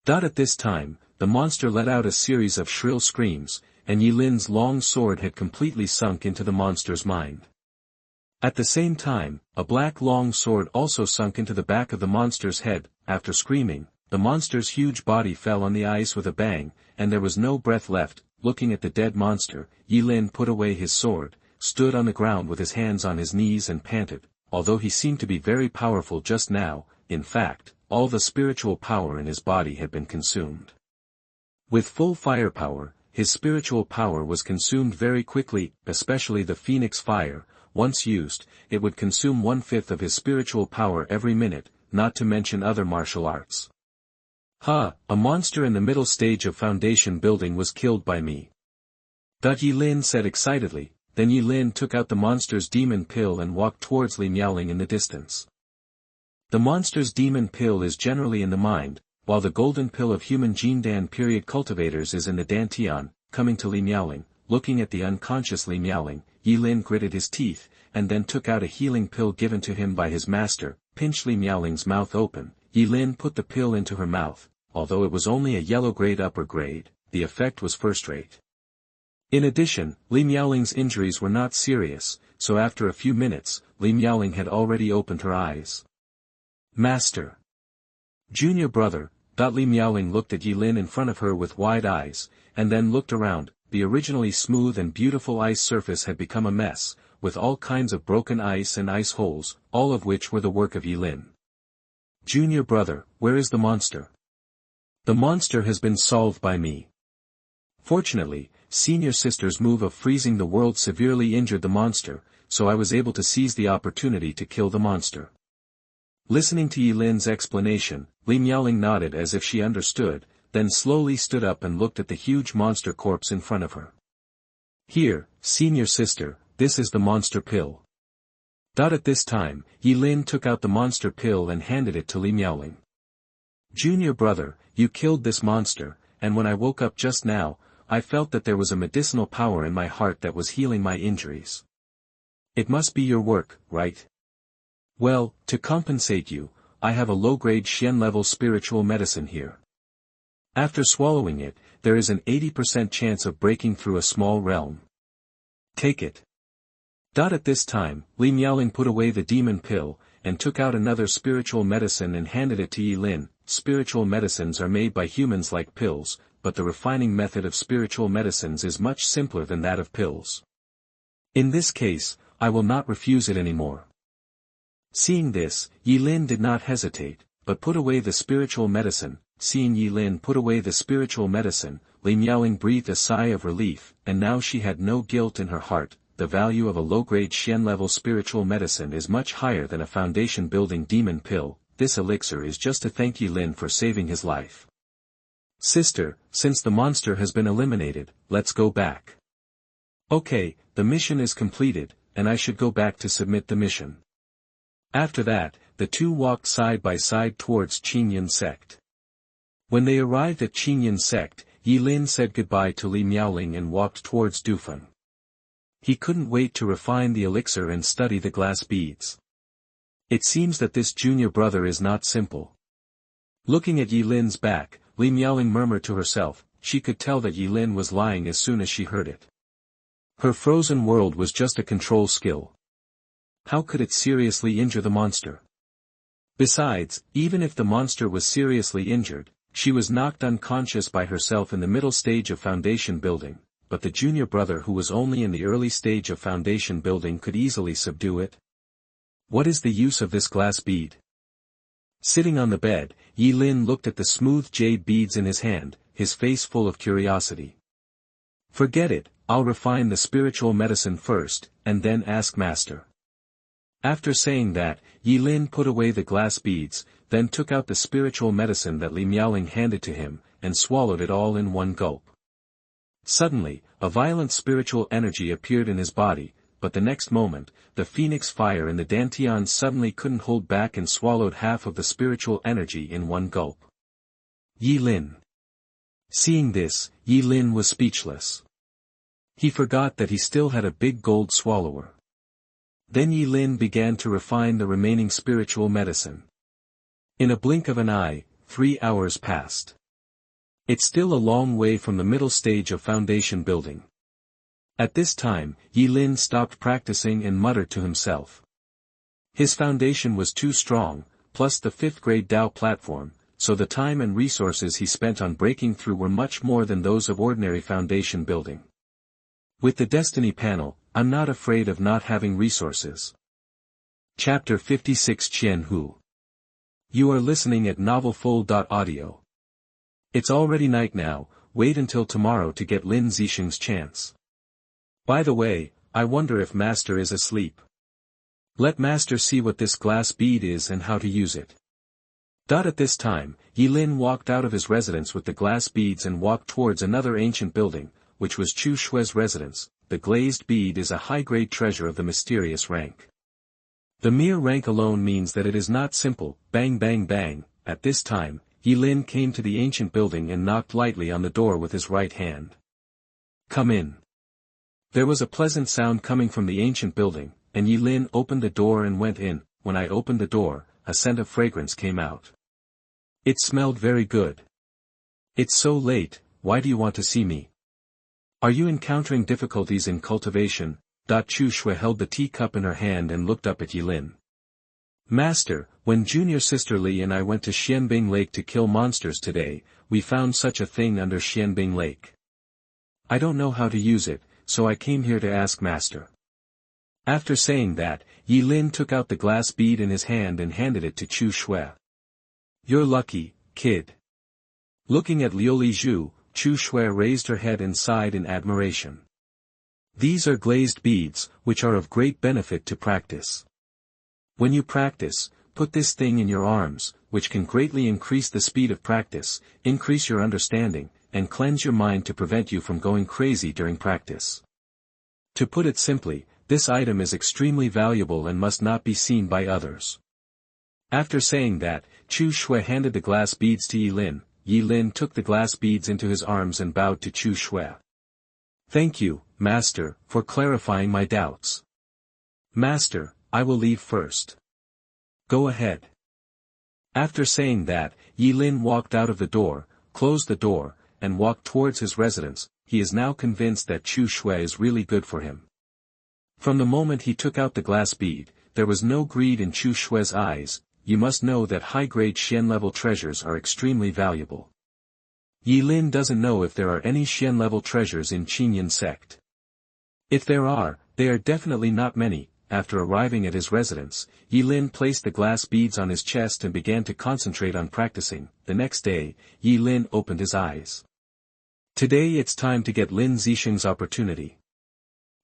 At this time, the monster let out a series of shrill screams, and Yilin's long sword had completely sunk into the monster's mind. At the same time, a black long sword also sunk into the back of the monster's head. After screaming, the monster's huge body fell on the ice with a bang, and there was no breath left. looking at the dead monster, Yilin put away his sword, stood on the ground with his hands on his knees and panted, although he seemed to be very powerful just now, in fact, all the spiritual power in his body had been consumed. With full firepower, his spiritual power was consumed very quickly, especially the phoenix fire. Once used, it would consume 1/5 of his spiritual power every minute, not to mention other martial arts. Ha! A monster in the middle stage of foundation building was killed by me. Yilin said excitedly. Then Yilin took out the monster's demon pill and walked towards Miaoling in the distance. The monster's demon pill is generally in the mind, while the golden pill of human Jindan period cultivators is in the Dantian. Coming to Miaoling, looking at the unconscious Miaoling, Yilin gritted his teeth, and then took out a healing pill given to him by his master, pinched Miaoling's mouth open. Yilin put the pill into her mouth. Although it was only a yellow grade upper grade, the effect was first-rate. In addition, Miaoling's injuries were not serious, so after a few minutes, Miaoling had already opened her eyes. Master! Junior brother, Miaoling looked at Yilin in front of her with wide eyes, and then looked around. The originally smooth and beautiful ice surface had become a mess, with all kinds of broken ice and ice holes, all of which were the work of Yilin. Junior brother, where is the monster? The monster has been solved by me. Fortunately, senior sister's move of freezing the world severely injured the monster, so I was able to seize the opportunity to kill the monster. Listening to Yilin's explanation, Miaoling nodded as if she understood, then slowly stood up and looked at the huge monster corpse in front of her. Here, senior sister, this is the monster pill. At this time, Yilin took out the monster pill and handed it to Miaoling. Junior brother, you killed this monster, and when I woke up just now, I felt that there was a medicinal power in my heart that was healing my injuries. It must be your work, right? Well, to compensate you, I have a low-grade Qian level spiritual medicine here. After swallowing it, there is an 80% chance of breaking through a small realm. Take it. At this time, Miaoling put away the demon pill, and took out another spiritual medicine and handed it to Yilin. Spiritual medicines are made by humans like pills, but the refining method of spiritual medicines is much simpler than that of pills. In this case, I will not refuse it anymore. Seeing this, Yilin did not hesitate, but put away the spiritual medicine. Seeing Yilin put away the spiritual medicine, Miaoling breathed a sigh of relief, and now she had no guilt in her heart. The value of a low-grade Qian level spiritual medicine is much higher than a foundation-building demon pill. This elixir is just to thank Yilin for saving his life. Sister, since the monster has been eliminated, let's go back. Okay, the mission is completed, and I should go back to submit the mission. After that, the two walked side by side towards Qingshan sect. When they arrived at Qingshan sect, Yilin said goodbye to Miaoling and walked towards Dufeng. He couldn't wait to refine the elixir and study the glass beads. It seems that this junior brother is not simple. Looking at Yilin's back, Miaoling murmured to herself. She could tell that Yilin was lying as soon as she heard it. Her frozen world was just a control skill. How could it seriously injure the monster? Besides, even if the monster was seriously injured, she was knocked unconscious by herself in the middle stage of foundation building. But the junior brother who was only in the early stage of foundation building could easily subdue it. What is the use of this glass bead? Sitting on the bed, Yilin looked at the smooth jade beads in his hand, his face full of curiosity. Forget it, I'll refine the spiritual medicine first, and then ask master. After saying that, Yilin put away the glass beads, then took out the spiritual medicine that Miaoling handed to him, and swallowed it all in one gulp. Suddenly, a violent spiritual energy appeared in his body, but the next moment, the phoenix fire in the Dantian suddenly couldn't hold back and swallowed half of the spiritual energy in one gulp. Yilin. Seeing this, Yilin was speechless. He forgot that he still had a big gold swallower. Then Yilin began to refine the remaining spiritual medicine. In a blink of an eye, 3 hours passed. It's still a long way from the middle stage of foundation building. At this time, Yilin stopped practicing and muttered to himself. His foundation was too strong, plus the 5th grade Dao platform, so the time and resources he spent on breaking through were much more than those of ordinary foundation building. With the Destiny panel, I'm not afraid of not having resources. Chapter 56 Qian Hu. You are listening at novelfull.audio. It's already night now, wait until tomorrow to get Lin Zisheng's chance. By the way, I wonder if Master is asleep. Let Master see what this glass bead is and how to use it. At this time, Yilin walked out of his residence with the glass beads and walked towards another ancient building, which was Chu Xue's residence. The glazed bead is a high-grade treasure of the mysterious rank. The mere rank alone means that it is not simple, bang bang bang. At this time, Yilin came to the ancient building and knocked lightly on the door with his right hand. Come in. There was a pleasant sound coming from the ancient building, and Yilin opened the door and went in. When I opened the door, a scent of fragrance came out. It smelled very good. It's so late, why do you want to see me? Are you encountering difficulties in cultivation? Chu Xue held the teacup in her hand and looked up at Yilin. Master, when junior sister Li and I went to Xianbing Lake to kill monsters today, we found such a thing under Xianbing Lake. I don't know how to use it, so I came here to ask Master. After saying that, Yilin took out the glass bead in his hand and handed it to Chu Xue. You're lucky, kid. Looking at Liu Lizhu, Chu Xue raised her head and sighed in admiration. These are glazed beads, which are of great benefit to practice. When you practice, put this thing in your arms, which can greatly increase the speed of practice, increase your understanding, and cleanse your mind to prevent you from going crazy during practice. To put it simply, this item is extremely valuable and must not be seen by others. After saying that, Chu Xue handed the glass beads to Yilin. Yilin took the glass beads into his arms and bowed to Chu Xue. Thank you, Master, for clarifying my doubts. Master, I will leave first. Go ahead. After saying that, Yilin walked out of the door, closed the door, and walked towards his residence. He is now convinced that Chu Xue is really good for him. From the moment he took out the glass bead, there was no greed in Chu Xue's eyes. You must know that high-grade Qian-level treasures are extremely valuable. Yilin doesn't know if there are any Qian-level treasures in Qingshan sect. If there are, they are definitely not many. After arriving at his residence, Yilin placed the glass beads on his chest and began to concentrate on practicing. The next day, Yilin opened his eyes. Today it's time to get Lin Zisheng's opportunity.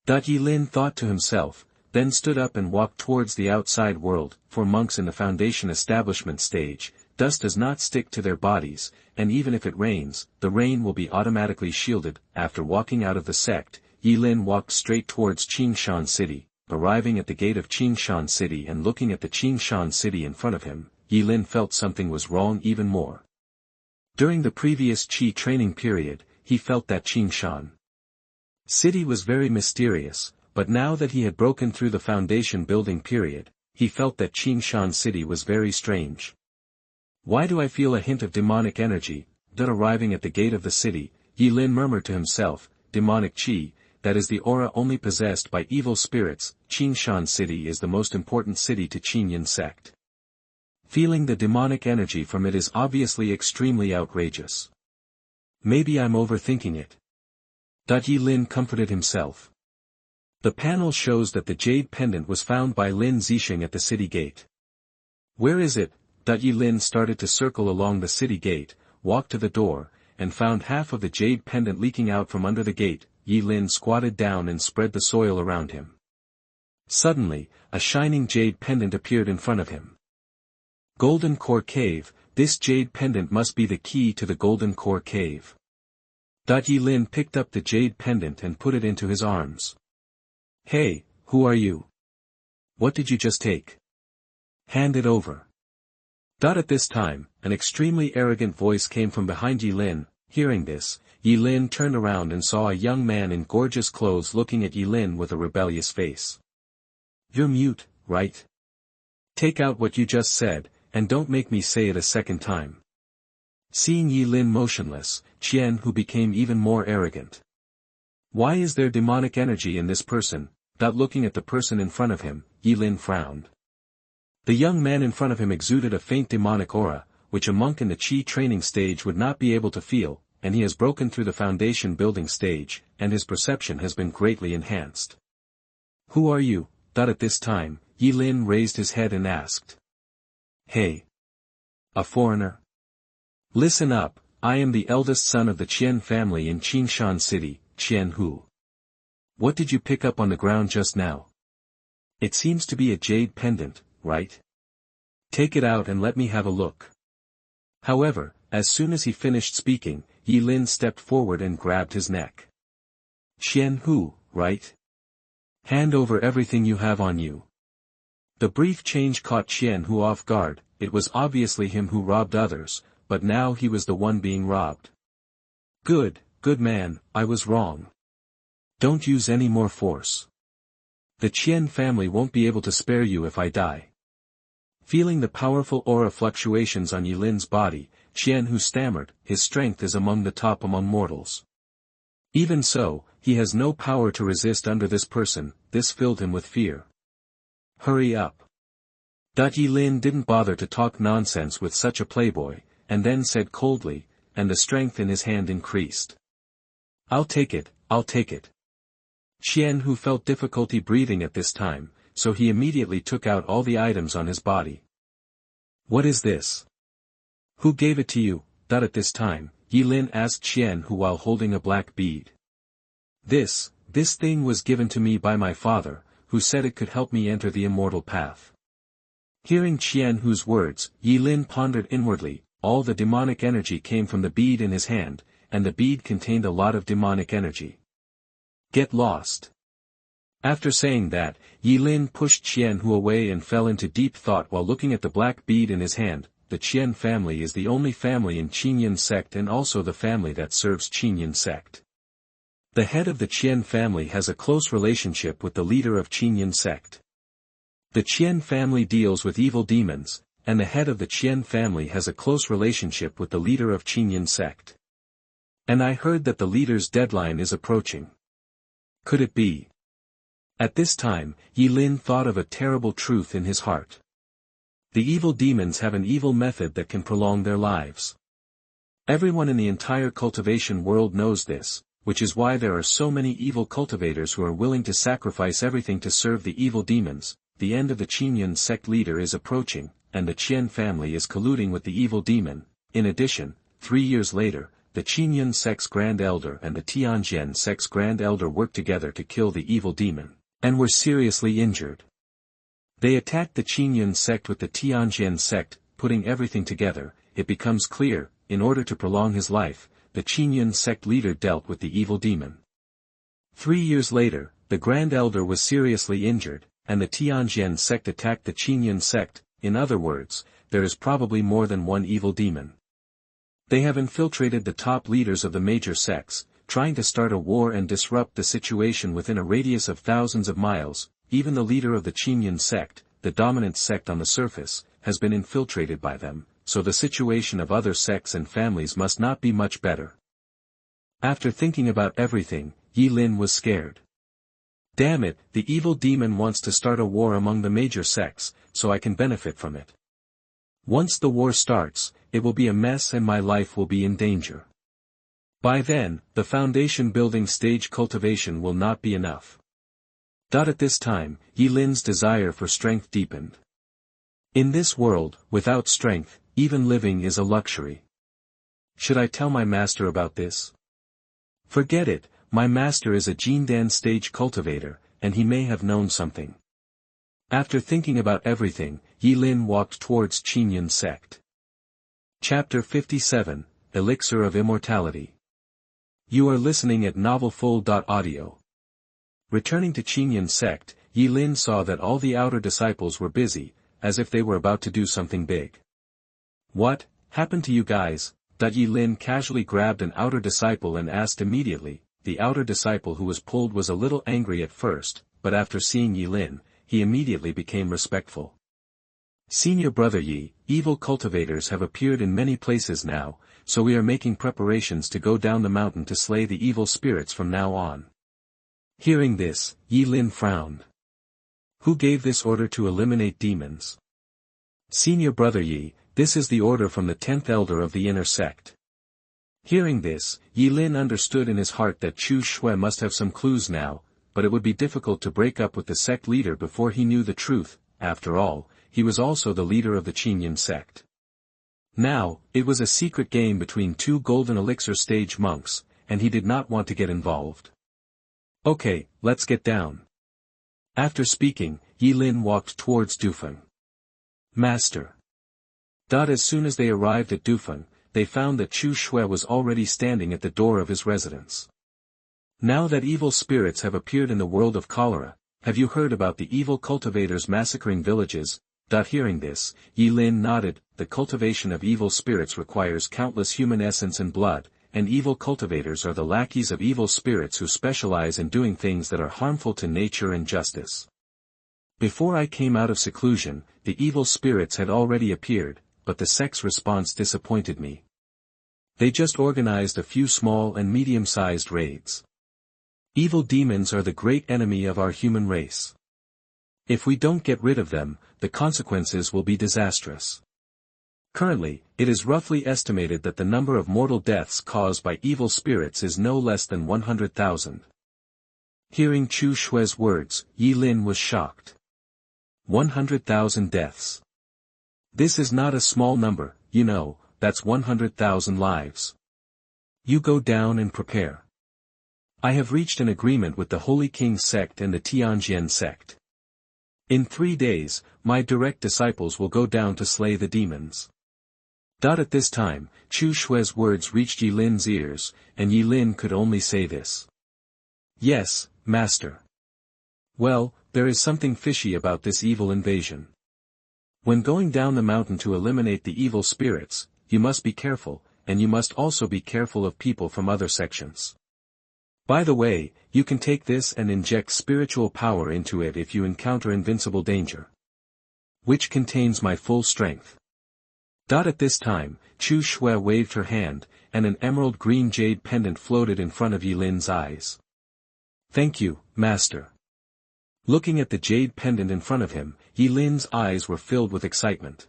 Yilin thought to himself, then stood up and walked towards the outside world. For monks in the foundation establishment stage, dust does not stick to their bodies, and even if it rains, the rain will be automatically shielded. After walking out of the sect, Yilin walked straight towards Qingshan city. Arriving at the gate of Qingshan city and looking at the Qingshan city in front of him, Yilin felt something was wrong even more. During the previous Qi training period, he felt that Qingshan city was very mysterious, but now that he had broken through the foundation building period, he felt that Qingshan city was very strange. Why do I feel a hint of demonic energy? Arriving at the gate of the city, Yilin murmured to himself, demonic qi, that is the aura only possessed by evil spirits. Qingshan city is the most important city to Qingshan sect. Feeling the demonic energy from it is obviously extremely outrageous. Maybe I'm overthinking it. Yilin comforted himself. The panel shows that the jade pendant was found by Lin Zisheng at the city gate. Where is it? Yilin started to circle along the city gate, walked to the door, and found half of the jade pendant leaking out from under the gate. Yilin squatted down and spread the soil around him. Suddenly, a shining jade pendant appeared in front of him. Golden Core Cave, this jade pendant must be the key to the Golden Core Cave. Yilin picked up the jade pendant and put it into his arms. Hey, who are you? What did you just take? Hand it over. At this time, an extremely arrogant voice came from behind Yilin. Hearing this, Yilin turned around and saw a young man in gorgeous clothes looking at Yilin with a rebellious face. You're mute, right? Take out what you just said, and don't make me say it a second time. Seeing Yilin motionless, Qian who became even more arrogant. Why is there demonic energy in this person? Looking at the person in front of him, Yilin frowned. The young man in front of him exuded a faint demonic aura. which a monk in the Qi training stage would not be able to feel, and he has broken through the foundation building stage, and his perception has been greatly enhanced. Who are you? At this time, Yi Lin raised his head and asked. Hey! A foreigner? Listen up, I am the eldest son of the Qian family in Qingshan city, Qian Hu. What did you pick up on the ground just now? It seems to be a jade pendant, right? Take it out and let me have a look. However, as soon as he finished speaking, Yi Lin stepped forward and grabbed his neck. Qian Hu, right? Hand over everything you have on you. The brief change caught Qian Hu off guard. It was obviously him who robbed others, but now he was the one being robbed. Good man, I was wrong. Don't use any more force. The Qian family won't be able to spare you if I die. Feeling the powerful aura fluctuations on Yi Lin's body, Qian Hu stammered, his strength is among the top among mortals. Even so, he has no power to resist under this person. This filled him with fear. Hurry up. Yi Lin didn't bother to talk nonsense with such a playboy, and then said coldly, and the strength in his hand increased. I'll take it. Qian Hu felt difficulty breathing at this time, so he immediately took out all the items on his body. What is this? Who gave it to you? At this time, Yi Lin asked Qian Hu while holding a black bead. This thing was given to me by my father, who said it could help me enter the immortal path. Hearing Qian Hu's words, Yi Lin pondered inwardly. All the demonic energy came from the bead in his hand, and the bead contained a lot of demonic energy. Get lost. After saying that, Yi Lin pushed Qian Hu away and fell into deep thought while looking at the black bead in his hand. The Qian family is the only family in Qingyan sect and also the family that serves Qingyan sect. The head of the Qian family has a close relationship with the leader of Qingyan sect. The Qian family deals with evil demons, and the head of the Qian family has a close relationship with the leader of Qingyan sect. And I heard that the leader's deadline is approaching. Could it be? At this time, Yi Lin thought of a terrible truth in his heart. The evil demons have an evil method that can prolong their lives. Everyone in the entire cultivation world knows this, which is why there are so many evil cultivators who are willing to sacrifice everything to serve the evil demons. The end of the Qingyan sect leader is approaching, and the Qian family is colluding with the evil demon. In addition, 3 years later, the Qingyan sect's Grand Elder and the Tianjian sect's Grand Elder worked together to kill the evil demon, and were seriously injured. They attacked the Qingyan sect with the Tianjian sect. Putting everything together, it becomes clear, in order to prolong his life, the Qingyan sect leader dealt with the evil demon. 3 years later, the Grand Elder was seriously injured, and the Tianjian sect attacked the Qingyan sect. In other words, there is probably more than one evil demon. They have infiltrated the top leaders of the major sects, trying to start a war and disrupt the situation within a radius of thousands of miles. Even the leader of the Qingyan sect, the dominant sect on the surface, has been infiltrated by them, so the situation of other sects and families must not be much better. After thinking about everything, Yi Lin was scared. Damn it, the evil demon wants to start a war among the major sects, so I can benefit from it. Once the war starts, it will be a mess and my life will be in danger. By then, the foundation building stage cultivation will not be enough. At this time, Yi Lin's desire for strength deepened. In this world, without strength, even living is a luxury. Should I tell my master about this? Forget it, my master is a Jindan stage cultivator, and he may have known something. After thinking about everything, Yi Lin walked towards Qingyan sect. Chapter 57, Elixir of Immortality. You are listening at novelfull.audio. Returning to Qingyan sect, Yi Lin saw that all the outer disciples were busy, as if they were about to do something big. What happened to you guys? Yi Lin casually grabbed an outer disciple and asked immediately. The outer disciple who was pulled was a little angry at first, but after seeing Yi Lin, he immediately became respectful. Senior brother Yi, evil cultivators have appeared in many places now, so we are making preparations to go down the mountain to slay the evil spirits from now on. Hearing this, Yi Lin frowned. Who gave this order to eliminate demons? Senior brother Yi, this is the order from the 10th elder of the inner sect. Hearing this, Yilin understood in his heart that Chu Xue must have some clues now, but it would be difficult to break up with the sect leader before he knew the truth. After all, he was also the leader of the Qian sect. Now, it was a secret game between two golden elixir stage monks, and he did not want to get involved. Okay, let's get down. After speaking, Yilin walked towards Dufeng. Master. As soon as they arrived at Dufeng, they found that Chu Xue was already standing at the door of his residence. Now that evil spirits have appeared in the world of cholera, have you heard about the evil cultivators massacring villages? Hearing this, Yilin nodded. The cultivation of evil spirits requires countless human essence and blood, and evil cultivators are the lackeys of evil spirits who specialize in doing things that are harmful to nature and justice. Before I came out of seclusion, the evil spirits had already appeared, but the sect's response disappointed me. They just organized a few small and medium-sized raids. Evil demons are the great enemy of our human race. If we don't get rid of them, the consequences will be disastrous. Currently, it is roughly estimated that the number of mortal deaths caused by evil spirits is no less than 100,000. Hearing Chu Xue's words, Yilin was shocked. 100,000 deaths. This is not a small number, you know, that's 100,000 lives. You go down and prepare. I have reached an agreement with the Holy King sect and the Qingshan sect. In 3 days, my direct disciples will go down to slay the demons. At this time, Chu Xue's words reached Yilin's ears, and Yilin could only say this. Yes, Master. Well, there is something fishy about this evil invasion. When going down the mountain to eliminate the evil spirits, you must be careful, and you must also be careful of people from other sections. By the way, you can take this and inject spiritual power into it if you encounter invincible danger. Which contains my full strength. At this time, Chu Xue waved her hand, and an emerald green jade pendant floated in front of Yilin's eyes. Thank you, Master. Looking at the jade pendant in front of him, Yilin's eyes were filled with excitement.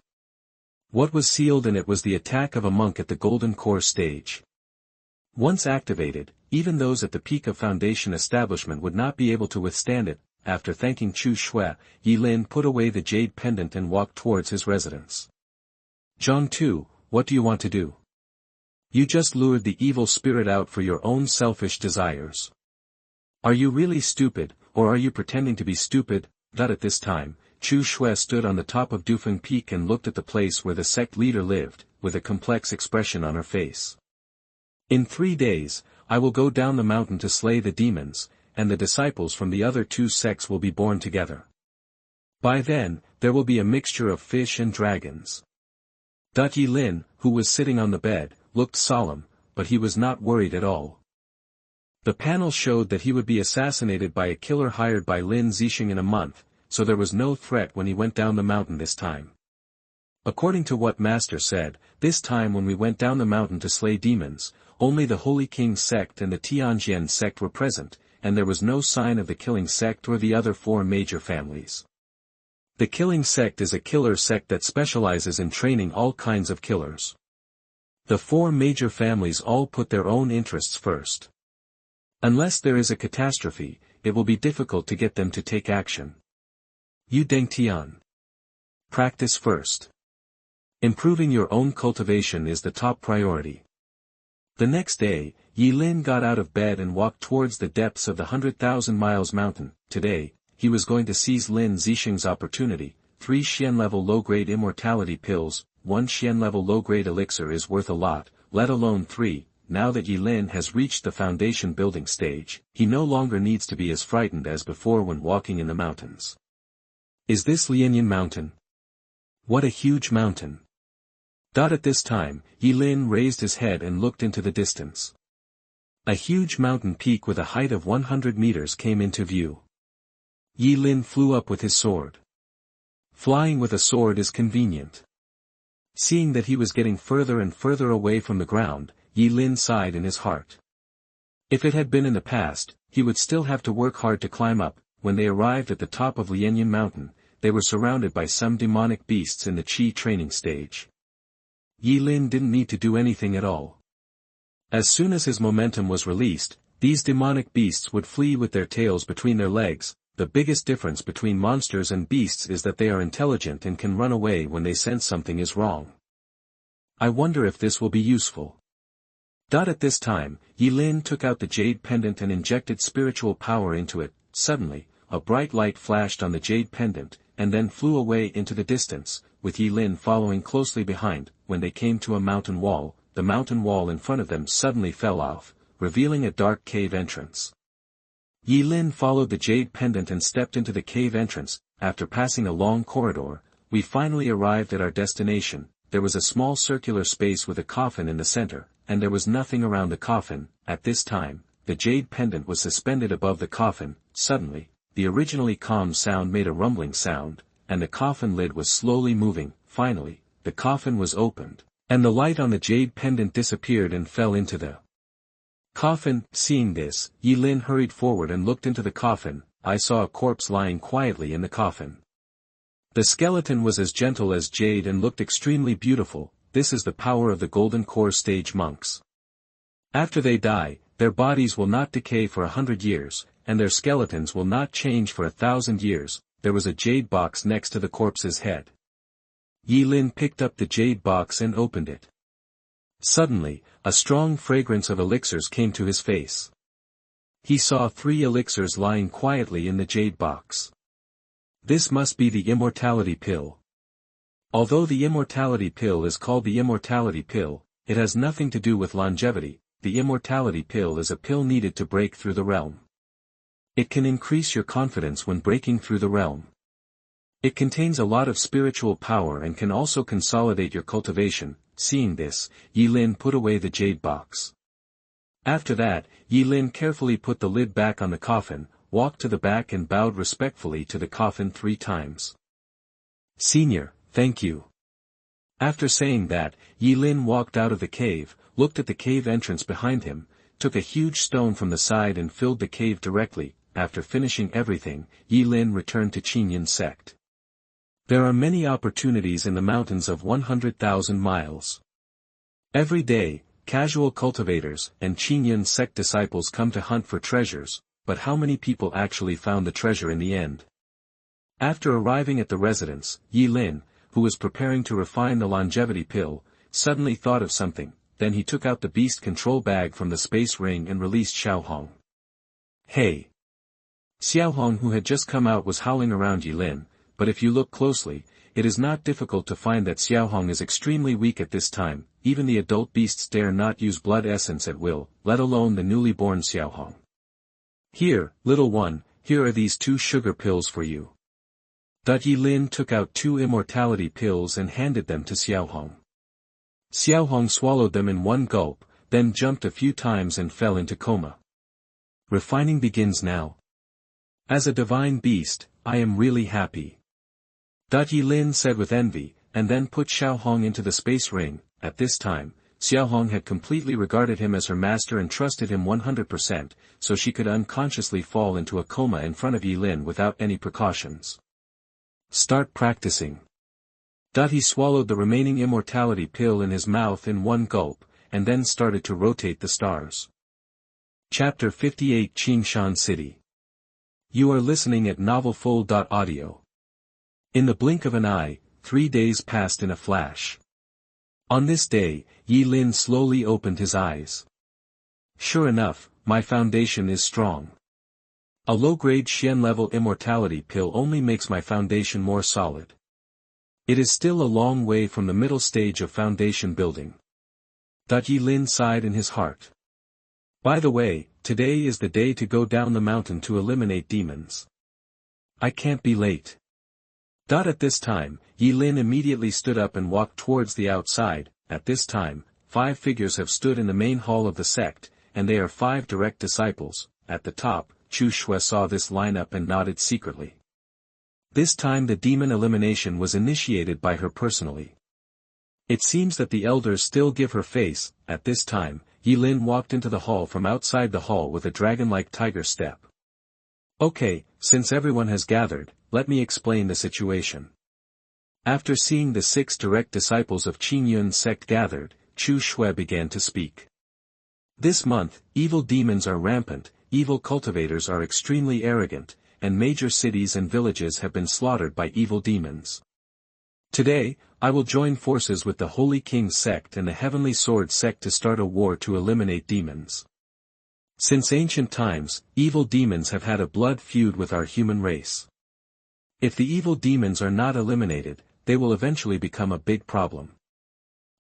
What was sealed in it was the attack of a monk at the Golden Core stage. Once activated, even those at the peak of Foundation establishment would not be able to withstand it. After thanking Chu Xue, Yilin put away the jade pendant and walked towards his residence. Zhang Tu, what do you want to do? You just lured the evil spirit out for your own selfish desires. Are you really stupid, or are you pretending to be stupid? At this time, Chu Xue stood on the top of Dufeng Peak and looked at the place where the sect leader lived, with a complex expression on her face. In 3 days, I will go down the mountain to slay the demons, and the disciples from the other 2 sects will be born together. By then, there will be a mixture of fish and dragons. Yilin, who was sitting on the bed, looked solemn, but he was not worried at all. The panel showed that he would be assassinated by a killer hired by Lin Zisheng in a month, so there was no threat when he went down the mountain this time. According to what Master said, this time when we went down the mountain to slay demons, only the Holy King sect and the Qingshan sect were present, and there was no sign of the Killing sect or the other 4 major families. The Killing sect is a killer sect that specializes in training all kinds of killers. The 4 major families all put their own interests first. Unless there is a catastrophe, it will be difficult to get them to take action. Yu Dengtian. Practice first. Improving your own cultivation is the top priority. The next day, Yilin got out of bed and walked towards the depths of the 100,000 miles mountain. Today, he was going to seize Lin Zisheng's opportunity. 3 Qian level low-grade immortality pills, 1 Qian level low-grade elixir is worth a lot, let alone 3. Now that Yilin has reached the foundation building stage, he no longer needs to be as frightened as before when walking in the mountains. Is this Lianyan Mountain? What a huge mountain! At this time, Yilin raised his head and looked into the distance. A huge mountain peak with a height of 100 meters came into view. Yilin flew up with his sword. Flying with a sword is convenient. Seeing that he was getting further and further away from the ground, Yilin sighed in his heart. If it had been in the past, he would still have to work hard to climb up. When they arrived at the top of Lianyan Mountain, they were surrounded by some demonic beasts in the Qi training stage. Yi Lin didn't need to do anything at all. As soon as his momentum was released, these demonic beasts would flee with their tails between their legs. The biggest difference between monsters and beasts is that they are intelligent and can run away when they sense something is wrong. I wonder if this will be useful. At this time, Yi Lin took out the jade pendant and injected spiritual power into it. Suddenly, a bright light flashed on the jade pendant, and then flew away into the distance, with Yi Lin following closely behind. When they came to a mountain wall, the mountain wall in front of them suddenly fell off, revealing a dark cave entrance. Yi Lin followed the jade pendant and stepped into the cave entrance. After passing a long corridor, we finally arrived at our destination. There was a small circular space with a coffin in the center, and there was nothing around the coffin. At this time, the jade pendant was suspended above the coffin. Suddenly, the originally calm sound made a rumbling sound, and the coffin lid was slowly moving. Finally, the coffin was opened, and the light on the jade pendant disappeared and fell into the coffin. Seeing this, Yi Lin hurried forward and looked into the coffin. I saw a corpse lying quietly in the coffin. The skeleton was as gentle as jade and looked extremely beautiful. This is the power of the Golden Core stage monks. After they die, their bodies will not decay for 100 years, and their skeletons will not change for 1,000 years. There was a jade box next to the corpse's head. Yi Lin picked up the jade box and opened it. Suddenly, a strong fragrance of elixirs came to his face. He saw 3 elixirs lying quietly in the jade box. This must be the Immortality pill. Although the Immortality pill is called the Immortality pill, it has nothing to do with longevity. The Immortality pill is a pill needed to break through the realm. It can increase your confidence when breaking through the realm. It contains a lot of spiritual power and can also consolidate your cultivation. Seeing this, Yi Lin put away the jade box. After that, Yi Lin carefully put the lid back on the coffin, walked to the back and bowed respectfully to the coffin 3 times. Senior, thank you. After saying that, Yi Lin walked out of the cave, looked at the cave entrance behind him, took a huge stone from the side and filled the cave directly. After finishing everything, Yi Lin returned to Qian sect. There are many opportunities in the mountains of 100,000 miles. Every day, casual cultivators and Qian sect disciples come to hunt for treasures, but how many people actually found the treasure in the end? After arriving at the residence, Yi Lin, who was preparing to refine the longevity pill, suddenly thought of something. Then he took out the beast control bag from the space ring and released Xiaohong. Hey! Xiaohong, who had just come out, was howling around Yi Lin, but if you look closely, it is not difficult to find that Xiaohong is extremely weak at this time. Even the adult beasts dare not use blood essence at will, let alone the newly born Xiaohong. Here, little one, here are these 2 sugar pills for you. Yi Lin took out 2 immortality pills and handed them to Xiaohong. Xiaohong swallowed them in one gulp, then jumped a few times and fell into coma. Refining begins now. As a divine beast, I am really happy. Yi Lin said with envy, and then put Xiaohong into the space ring. At this time, Xiaohong had completely regarded him as her master and trusted him 100%, so she could unconsciously fall into a coma in front of Yi Lin without any precautions. Start practicing. He swallowed the remaining immortality pill in his mouth in one gulp, and then started to rotate the stars. Chapter 58 Qingshan City. You are listening at novelfull.audio. In the blink of an eye, 3 days passed in a flash. On this day, Yi Lin slowly opened his eyes. Sure enough, my foundation is strong. A low-grade Qian level immortality pill only makes my foundation more solid. It is still a long way from the middle stage of foundation building. Yi Lin sighed in his heart. By the way, today is the day to go down the mountain to eliminate demons. I can't be late. At this time, Yi Lin immediately stood up and walked towards the outside. At this time, 5 figures have stood in the main hall of the sect, and they are 5 direct disciples. At the top, Chu Xue saw this lineup and nodded secretly. This time the demon elimination was initiated by her personally. It seems that the elders still give her face. At this time, Yi Lin walked into the hall from outside the hall with a dragon-like tiger step. Okay, since everyone has gathered, let me explain the situation. After seeing the 6 direct disciples of Qian sect gathered, Chu Xue began to speak. This month, evil demons are rampant, evil cultivators are extremely arrogant, and major cities and villages have been slaughtered by evil demons. Today, I will join forces with the Holy King's sect and the Heavenly Sword sect to start a war to eliminate demons. Since ancient times, evil demons have had a blood feud with our human race. If the evil demons are not eliminated, they will eventually become a big problem.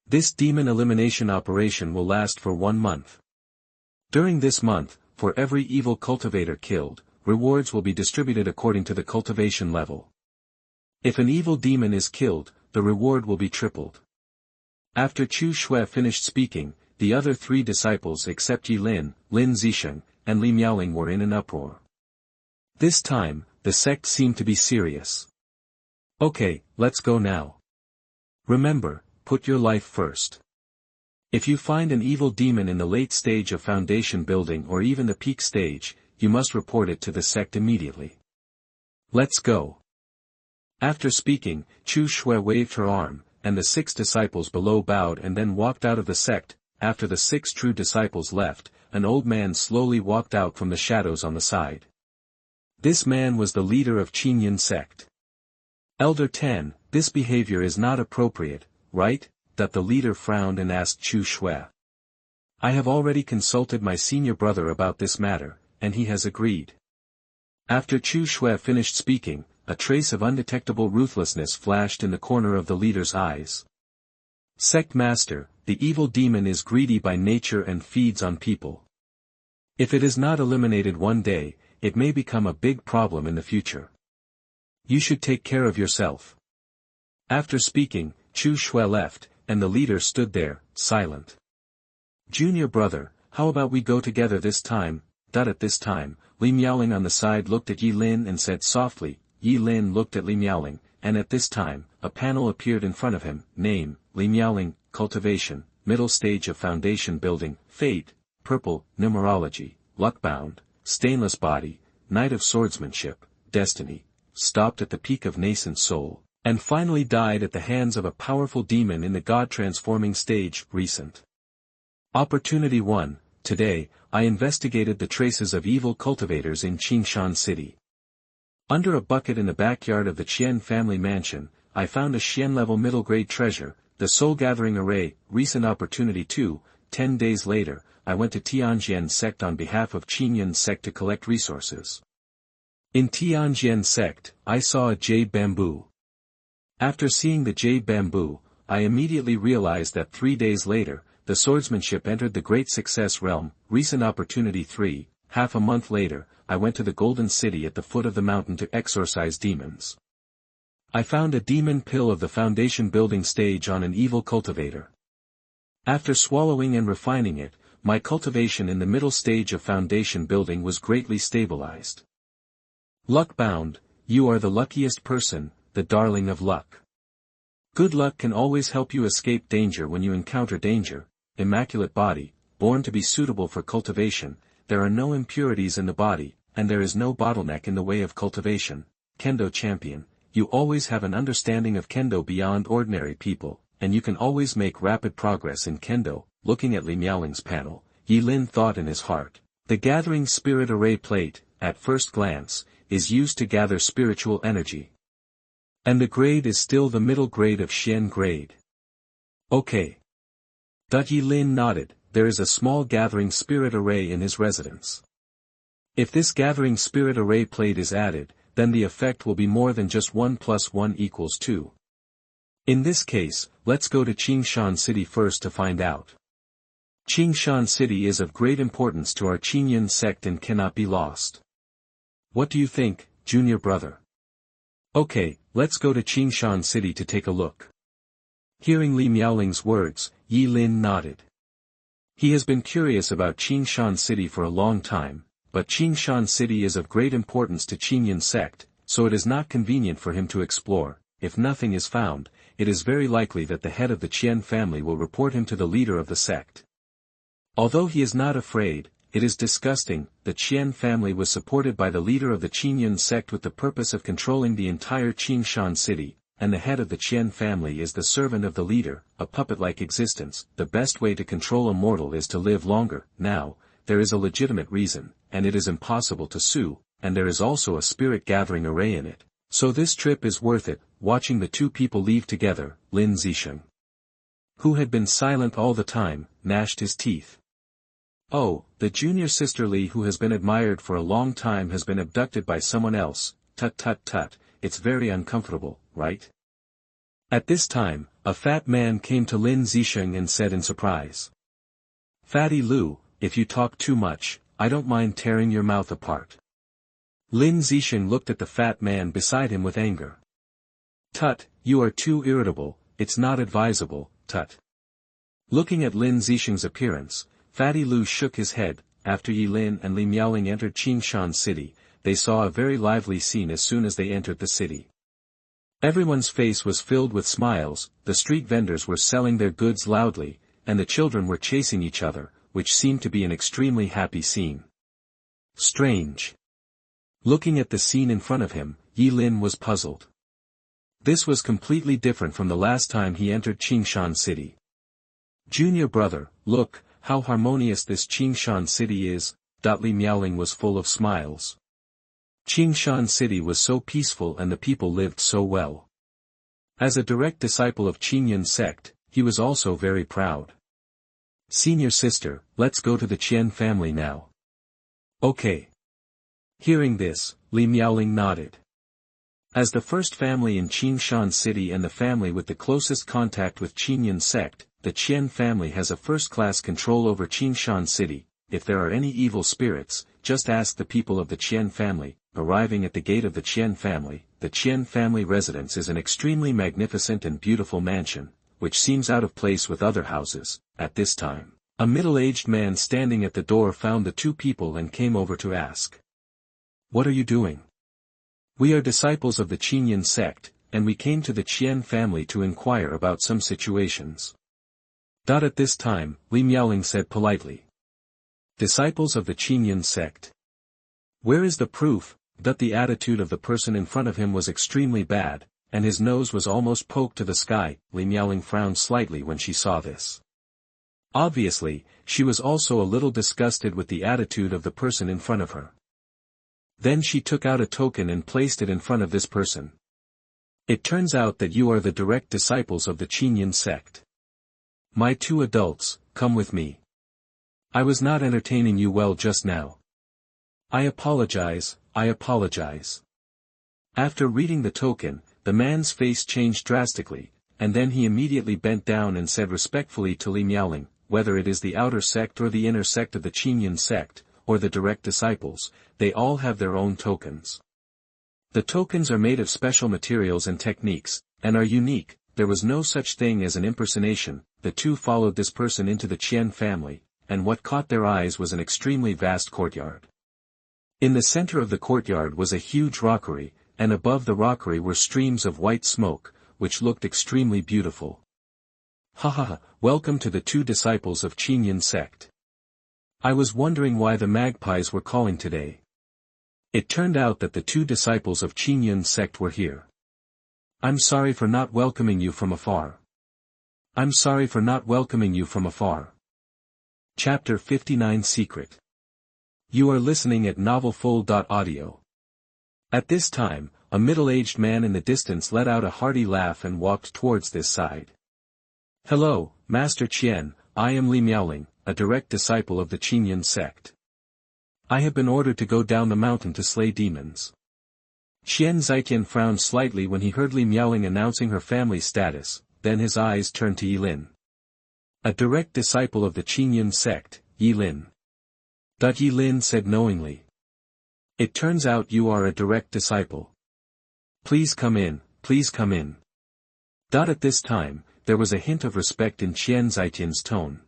This demon elimination operation will last for 1 month. During this month, for every evil cultivator killed, rewards will be distributed according to the cultivation level. If an evil demon is killed, the reward will be tripled. After Chu Xue finished speaking, the other 3 disciples except Lin Zisheng, and Miaoling were in an uproar. This time, the sect seemed to be serious. Okay, let's go now. Remember, put your life first. If you find an evil demon in the late stage of foundation building or even the peak stage, you must report it to the sect immediately. Let's go. After speaking, Chu Xue waved her arm, and the 6 disciples below bowed and then walked out of the sect. After the 6 true disciples left, an old man slowly walked out from the shadows on the side. This man was the leader of Qian sect. Elder Tan, this behavior is not appropriate, right? That the leader frowned and asked Chu Xue. I have already consulted my senior brother about this matter, and he has agreed. After Chu Xue finished speaking, a trace of undetectable ruthlessness flashed in the corner of the leader's eyes. Sect Master, the evil demon is greedy by nature and feeds on people. If it is not eliminated one day, it may become a big problem in the future. You should take care of yourself. After speaking, Chu Xue left, and the leader stood there, silent. Junior brother, how about we go together this time? At this time, Miaoling on the side looked at Lin and said softly. Lin looked at Miaoling, and at this time, a panel appeared in front of him. Name, Miaoling, Cultivation, middle stage of foundation building, Fate, Purple, Numerology, Luckbound, Stainless Body, Knight of Swordsmanship, Destiny, stopped at the peak of Nascent Soul, and finally died at the hands of a powerful demon in the God-transforming stage, Recent. Opportunity 1, today, I investigated the traces of evil cultivators in Qingshan City. Under a bucket in the backyard of the Qian family mansion, I found a Qian-level middle-grade treasure, the Soul Gathering Array. Recent Opportunity 2, 10 days later, I went to Tianjian sect on behalf of Qian sect to collect resources. In Tianjian sect, I saw a jade bamboo. After seeing the jade bamboo, I immediately realized that 3 days later, the swordsmanship entered the Great Success realm. Recent Opportunity 3, half a month later, I went to the Golden City at the foot of the mountain to exorcise demons. I found a demon pill of the foundation building stage on an evil cultivator. After swallowing and refining it, my cultivation in the middle stage of foundation building was greatly stabilized. Luckbound, you are the luckiest person, the darling of luck. Good luck can always help you escape danger when you encounter danger. Immaculate body, born to be suitable for cultivation, there are no impurities in the body, and there is no bottleneck in the way of cultivation. Kendo champion, you always have an understanding of Kendo beyond ordinary people, and you can always make rapid progress in Kendo. Looking at Miaoling's panel, Lin thought in his heart, the Gathering Spirit Array plate, at first glance, is used to gather spiritual energy. And the grade is still the middle grade of Qian grade. Okay. Lin nodded. There is a small Gathering Spirit Array in his residence. If this Gathering Spirit Array plate is added, then the effect will be more than just 1 + 1 = 2. In this case, let's go to Qingshan City first to find out. Qingshan City is of great importance to our Qian sect and cannot be lost. What do you think, junior brother? Okay, let's go to Qingshan City to take a look. Hearing Miaoling's words, Lin nodded. He has been curious about Qingshan City for a long time, but Qingshan City is of great importance to Qian sect, so it is not convenient for him to explore. If nothing is found, it is very likely that the head of the Qian family will report him to the leader of the sect. Although he is not afraid, it is disgusting. The Qian family was supported by the leader of the Qian sect with the purpose of controlling the entire Qingshan City, and the head of the Qian family is the servant of the leader, a puppet-like existence. The best way to control a mortal is to live longer. Now, there is a legitimate reason, and it is impossible to sue, and there is also a spirit-gathering array in it. So this trip is worth it. Watching the two people leave together, Lin Zisheng, who had been silent all the time, gnashed his teeth. Oh, the junior sister Li, who has been admired for a long time, has been abducted by someone else. Tut tut tut, it's very uncomfortable, right? At this time, a fat man came to Lin Zisheng and said in surprise, "Fatty Lu, if you talk too much, I don't mind tearing your mouth apart." Lin Zisheng looked at the fat man beside him with anger. "Tut, you are too irritable, it's not advisable, tut." Looking at Lin Zisheng's appearance, Fatty Lu shook his head. After Yi Lin and Li Miaoling entered Qingshan city, they saw a very lively scene as soon as they entered the city. Everyone's face was filled with smiles, the street vendors were selling their goods loudly, and the children were chasing each other, which seemed to be an extremely happy scene. Strange. Looking at the scene in front of him, Yi Lin was puzzled. This was completely different from the last time he entered Qingshan city. "Junior brother, look, how harmonious this Qingshan city is." Li Miaoling was full of smiles. Qingshan city was so peaceful and the people lived so well. As a direct disciple of Qian sect, he was also very proud. "Senior sister, let's go to the Qian family now." "Okay." Hearing this, Li Miaoling nodded. As the first family in Qingshan city and the family with the closest contact with Qian sect, the Qian family has a first-class control over Qingshan city. If there are any evil spirits, just ask the people of the Qian family. Arriving at the gate of the Qian family residence is an extremely magnificent and beautiful mansion, which seems out of place with other houses. At this time, a middle-aged man standing at the door found the two people and came over to ask, "What are you doing?" "We are disciples of the Qian sect, and we came to the Qian family to inquire about some situations." At this time, Li Miaoling said politely, "Disciples of the Qian sect? Where is the proof?" The attitude of the person in front of him was extremely bad, and his nose was almost poked to the sky. Li Miaoling frowned slightly when she saw this. Obviously, she was also a little disgusted with the attitude of the person in front of her. Then she took out a token and placed it in front of this person. "It turns out that you are the direct disciples of the Qian sect. My two adults, come with me. I was not entertaining you well just now. I apologize, I apologize." After reading the token, the man's face changed drastically, and then he immediately bent down and said respectfully to Li Miaoling, "Whether it is the outer sect or the inner sect of the Qian sect, or the direct disciples, they all have their own tokens. The tokens are made of special materials and techniques, and are unique. There was no such thing as an impersonation." The two followed this person into the Qian family, and what caught their eyes was an extremely vast courtyard. In the center of the courtyard was a huge rockery, and above the rockery were streams of white smoke, which looked extremely beautiful. "Ha ha ha, welcome to the two disciples of Qian sect. I was wondering why the magpies were calling today. It turned out that the two disciples of Qian sect were here. I'm sorry for not welcoming you from afar. I'm sorry for not welcoming you from afar." Chapter 59 Secret. You are listening at novelfull.audio. At this time, a middle-aged man in the distance let out a hearty laugh and walked towards this side. "Hello, Master Qian, I am Li Miaoling, a direct disciple of the Qian sect. I have been ordered to go down the mountain to slay demons." Qian Zaiqian frowned slightly when he heard Li Miaoling announcing her family status, then his eyes turned to Yi Lin. "A direct disciple of the Qian sect, Yi Lin." Yi Lin said knowingly. "It turns out you are a direct disciple. Please come in, please come in." At this time, there was a hint of respect in Qian Zaiqian's tone.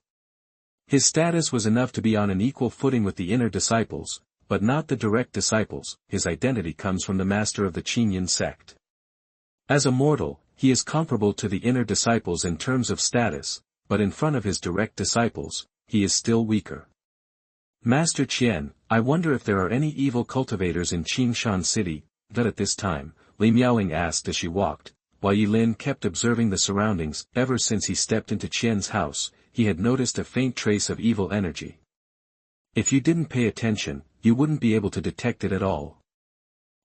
His status was enough to be on an equal footing with the inner disciples, but not the direct disciples. His identity comes from the master of the Qian sect. As a mortal, he is comparable to the inner disciples in terms of status, but in front of his direct disciples, he is still weaker. "Master Qian, I wonder if there are any evil cultivators in Qingshan city." At this time, Li Miaoling asked as she walked, while Yilin kept observing the surroundings. Ever since he stepped into Qian's house, he had noticed a faint trace of evil energy. If you didn't pay attention, you wouldn't be able to detect it at all.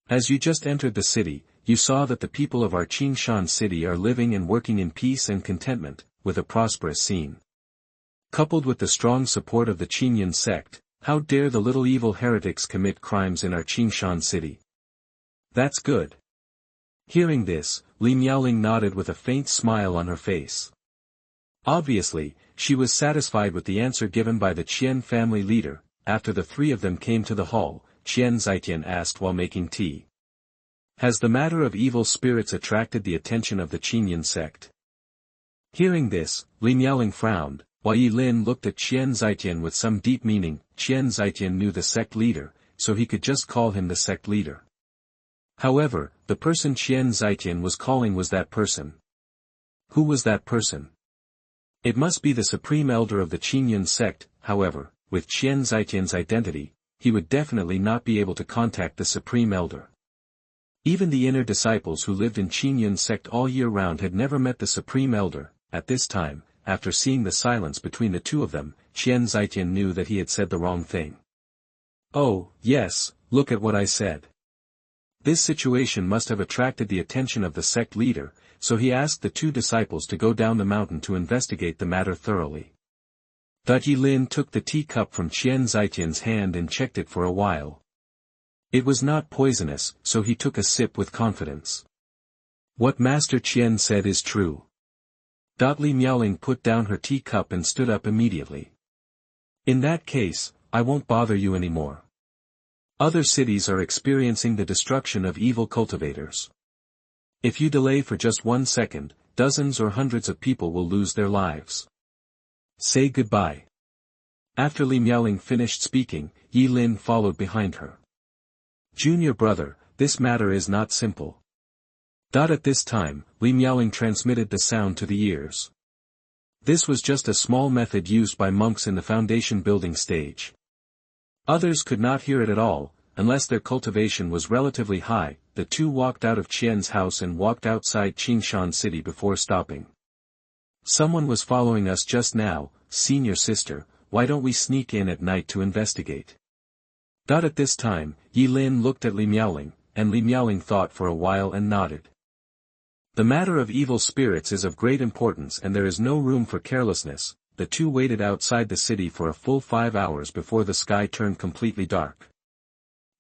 As you just entered the city, you saw that the people of our Qingshan city are living and working in peace and contentment, with a prosperous scene. Coupled with the strong support of the Qian sect, how dare the little evil heretics commit crimes in our Qingshan city? That's good. Hearing this, Miaoling nodded with a faint smile on her face. Obviously, she was satisfied with the answer given by the Qian family leader. After the three of them came to the hall, Qian Zitian asked while making tea. Has the matter of evil spirits attracted the attention of the Qian sect? Hearing this, Miaoling frowned, while Yilin looked at Qian Zitian with some deep meaning. Qian Zitian knew the sect leader, so he could just call him the sect leader. However, the person Qian Zitian was calling was that person. Who was that person? It must be the supreme elder of the Qian sect. However, with Qian Zitian's identity, he would definitely not be able to contact the supreme elder. Even the inner disciples who lived in Qian sect all year round had never met the supreme elder. At this time, after seeing the silence between the two of them, Qian Zitian knew that he had said the wrong thing. Oh, yes, look at what I said. This situation must have attracted the attention of the sect leader, so he asked the two disciples to go down the mountain to investigate the matter thoroughly. Yilin took the teacup from Qian Zitian's hand and checked it for a while. It was not poisonous, so he took a sip with confidence. What Master Qian said is true. Miaoling put down her teacup and stood up immediately. In that case, I won't bother you anymore. Other cities are experiencing the destruction of evil cultivators. If you delay for just 1 second, dozens or hundreds of people will lose their lives. Say goodbye. After Miaoling finished speaking, Yilin followed behind her. Junior brother, this matter is not simple. At this time, Miaoling transmitted the sound to the ears. This was just a small method used by monks in the foundation building stage. Others could not hear it at all, unless their cultivation was relatively high. The two walked out of Qian's house and walked outside Qingshan city before stopping. Someone was following us just now, senior sister, why don't we sneak in at night to investigate? At this time, Yilin looked at Miaoling, and Miaoling thought for a while and nodded. The matter of evil spirits is of great importance and there is no room for carelessness. The two waited outside the city for a full 5 hours before the sky turned completely dark.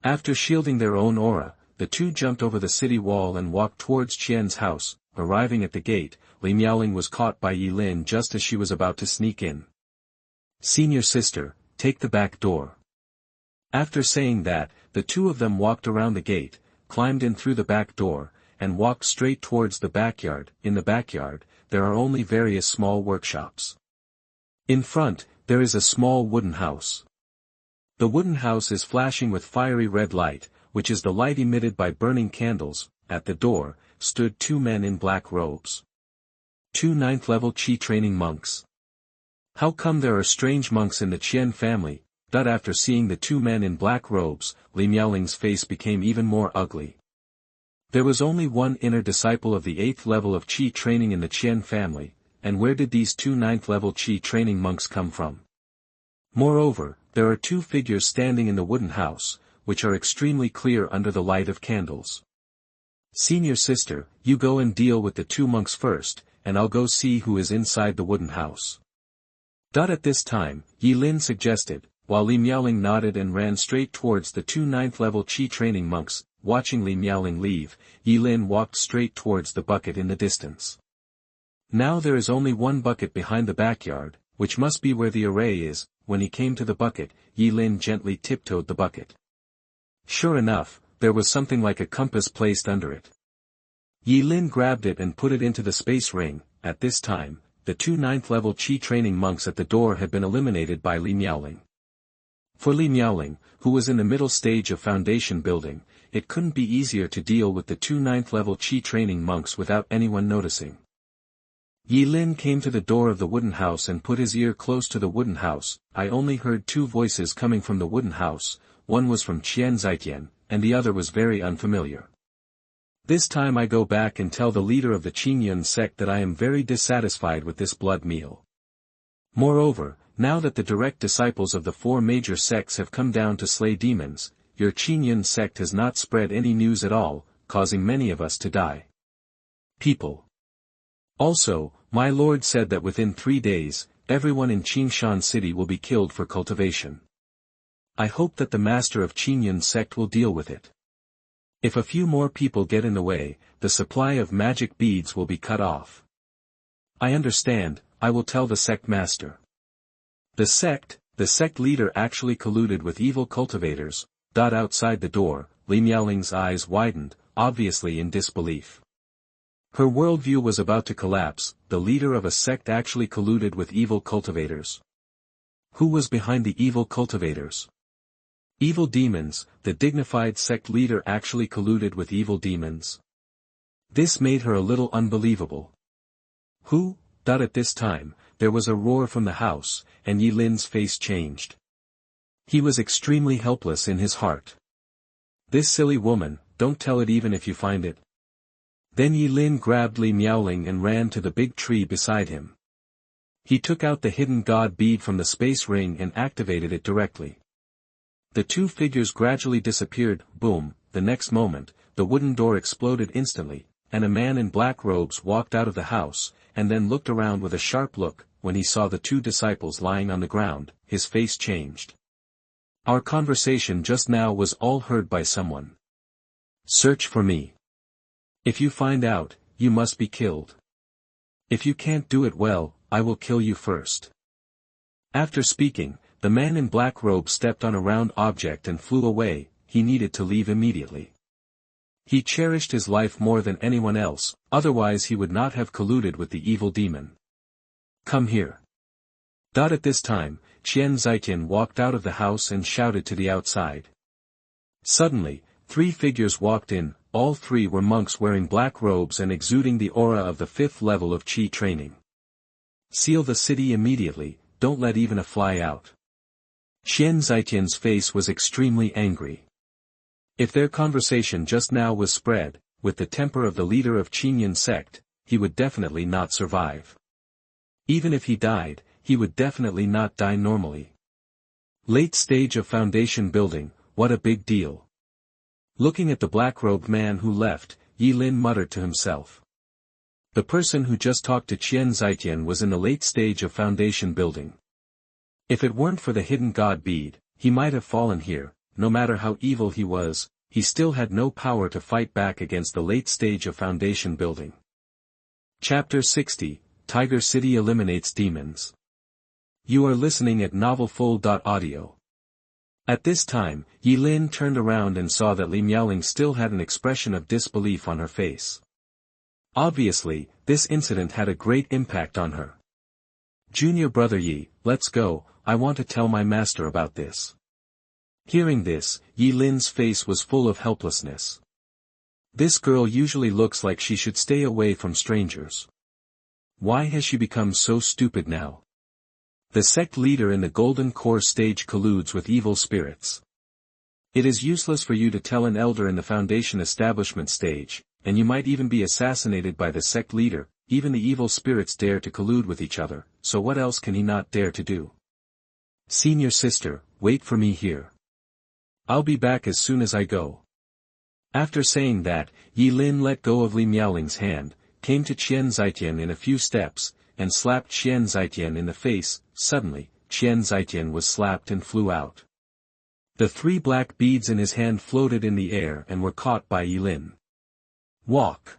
After shielding their own aura, the two jumped over the city wall and walked towards Qian's house. Arriving at the gate, Miaoling was caught by Yilin just as she was about to sneak in. Senior sister, take the back door. After saying that, the two of them walked around the gate, climbed in through the back door, and walked straight towards the backyard. In the backyard, there are only various small workshops. In front, there is a small wooden house. The wooden house is flashing with fiery red light, which is the light emitted by burning candles. At the door, stood 2 men in black robes. 2 9th-level Qi training monks. How come there are strange monks in the Qian family? After seeing the 2 men in black robes, Miaoling's face became even more ugly. There was only one inner disciple of the 8th level of Qi training in the Qian family, and where did these 2 9th-level Qi training monks come from? Moreover, there are 2 figures standing in the wooden house, which are extremely clear under the light of candles. Senior sister, you go and deal with the 2 monks first, and I'll go see who is inside the wooden house. At this time, Yilin suggested, while Miaoling nodded and ran straight towards the 2 9th-level Qi training monks. Watching Miaoling leave, Yilin walked straight towards the bucket in the distance. Now there is only one bucket behind the backyard, which must be where the array is. When he came to the bucket, Yilin gently tiptoed the bucket. Sure enough, there was something like a compass placed under it. Yilin grabbed it and put it into the space ring. At this time, the 2 9th-level Qi training monks at the door had been eliminated by Miaoling. For Miaoling, who was in the middle stage of foundation building, it couldn't be easier to deal with the 2 9th-level Qi training monks without anyone noticing. Yilin came to the door of the wooden house and put his ear close to the wooden house. I only heard 2 voices coming from the wooden house, one was from Qian Zitian, and the other was very unfamiliar. This time I go back and tell the leader of the Qingshan sect that I am very dissatisfied with this blood meal. Moreover, now that the direct disciples of the four major sects have come down to slay demons, your Qingshan sect has not spread any news at all, causing many of us to die. People. Also, my lord said that within 3 days, everyone in Qingshan city will be killed for cultivation. I hope that the master of Qingshan sect will deal with it. If a few more people get in the way, the supply of magic beads will be cut off. I understand, I will tell the sect master. The sect leader actually colluded with evil cultivators. Outside the door, Miaoling's eyes widened, obviously in disbelief. Her worldview was about to collapse. The leader of a sect actually colluded with evil cultivators. Who was behind the evil cultivators? Evil demons. The dignified sect leader actually colluded with evil demons. This made her a little unbelievable. Who? At this time, there was a roar from the house, and Yi Lin's face changed. He was extremely helpless in his heart. This silly woman, don't tell it even if you find it. Then Yi Lin grabbed Li Miaoling and ran to the big tree beside him. He took out the hidden god bead from the space ring and activated it directly. The two figures gradually disappeared. Boom, the next moment, the wooden door exploded instantly, and a man in black robes walked out of the house, and then looked around with a sharp look. When he saw the two disciples lying on the ground, his face changed. Our conversation just now was all heard by someone. Search for me. If you find out, you must be killed. If you can't do it well, I will kill you first. After speaking, the man in black robe stepped on a round object and flew away. He needed to leave immediately. He cherished his life more than anyone else, otherwise he would not have colluded with the evil demon. Come here. At this time, Qian walked out of the house and shouted to the outside. Suddenly, 3 figures walked in. All 3 were monks wearing black robes and exuding the aura of the 5th level of Qi training. Seal the city immediately, don't let even a fly out. Qian face was extremely angry. If their conversation just now was spread, with the temper of the leader of Qingshan sect, he would definitely not survive. Even if he died, he would definitely not die normally. Late stage of foundation building, what a big deal. Looking at the black-robed man who left, Yi Lin muttered to himself. The person who just talked to Qian was in the late stage of foundation building. If it weren't for the hidden god bead, he might have fallen here. No matter how evil he was, he still had no power to fight back against the late stage of foundation building. Chapter 60, Tiger City Eliminates Demons. You are listening at novelfull.audio. At this time, Yi Lin turned around and saw that Li Miaoling still had an expression of disbelief on her face. Obviously, this incident had a great impact on her. Junior brother Yi, let's go, I want to tell my master about this. Hearing this, Yi Lin's face was full of helplessness. This girl usually looks like she should stay away from strangers. Why has she become so stupid now? The sect leader in the Golden Core stage colludes with evil spirits. It is useless for you to tell an elder in the foundation establishment stage, and you might even be assassinated by the sect leader. Even the evil spirits dare to collude with each other, so what else can he not dare to do? Senior sister, wait for me here. I'll be back as soon as I go. After saying that, Yi Lin let go of Li Miaoling's hand, came to Qian in a few steps, and slapped Qian in the face. Suddenly, Qian was slapped and flew out. The 3 black beads in his hand floated in the air and were caught by Yi Lin. Walk.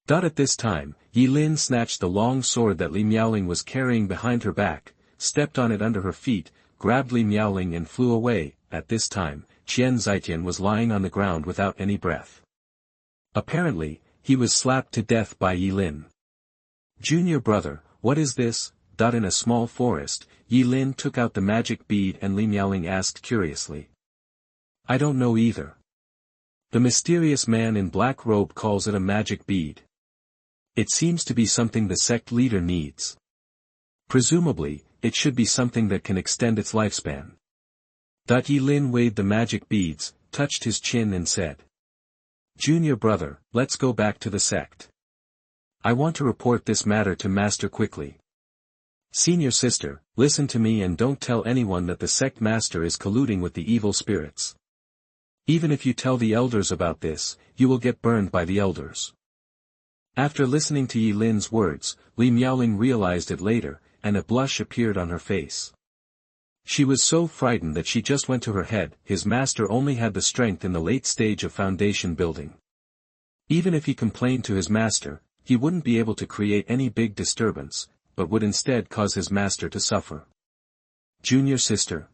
At this time, Yi Lin snatched the long sword that Li Miaoling was carrying behind her back, stepped on it under her feet, grabbed Li Miaoling and flew away. At this time, Qian was lying on the ground without any breath. Apparently, he was slapped to death by Yi Lin. Junior brother, what is this? In a small forest, Yi Lin took out the magic bead and Li Miaoling asked curiously. I don't know either. The mysterious man in black robe calls it a magic bead. It seems to be something the sect leader needs. Presumably, it should be something that can extend its lifespan. Yi Lin weighed the magic beads, touched his chin and said. Junior brother, let's go back to the sect. I want to report this matter to Master quickly. Senior sister, listen to me and don't tell anyone that the sect master is colluding with the evil spirits. Even if you tell the elders about this, you will get burned by the elders. After listening to Yi Lin's words, Li Miaoling realized it later, and a blush appeared on her face. She was so frightened that she just went to her head. His master only had the strength in the late stage of foundation building. Even if he complained to his master, he wouldn't be able to create any big disturbance, but would instead cause his master to suffer. Junior sister.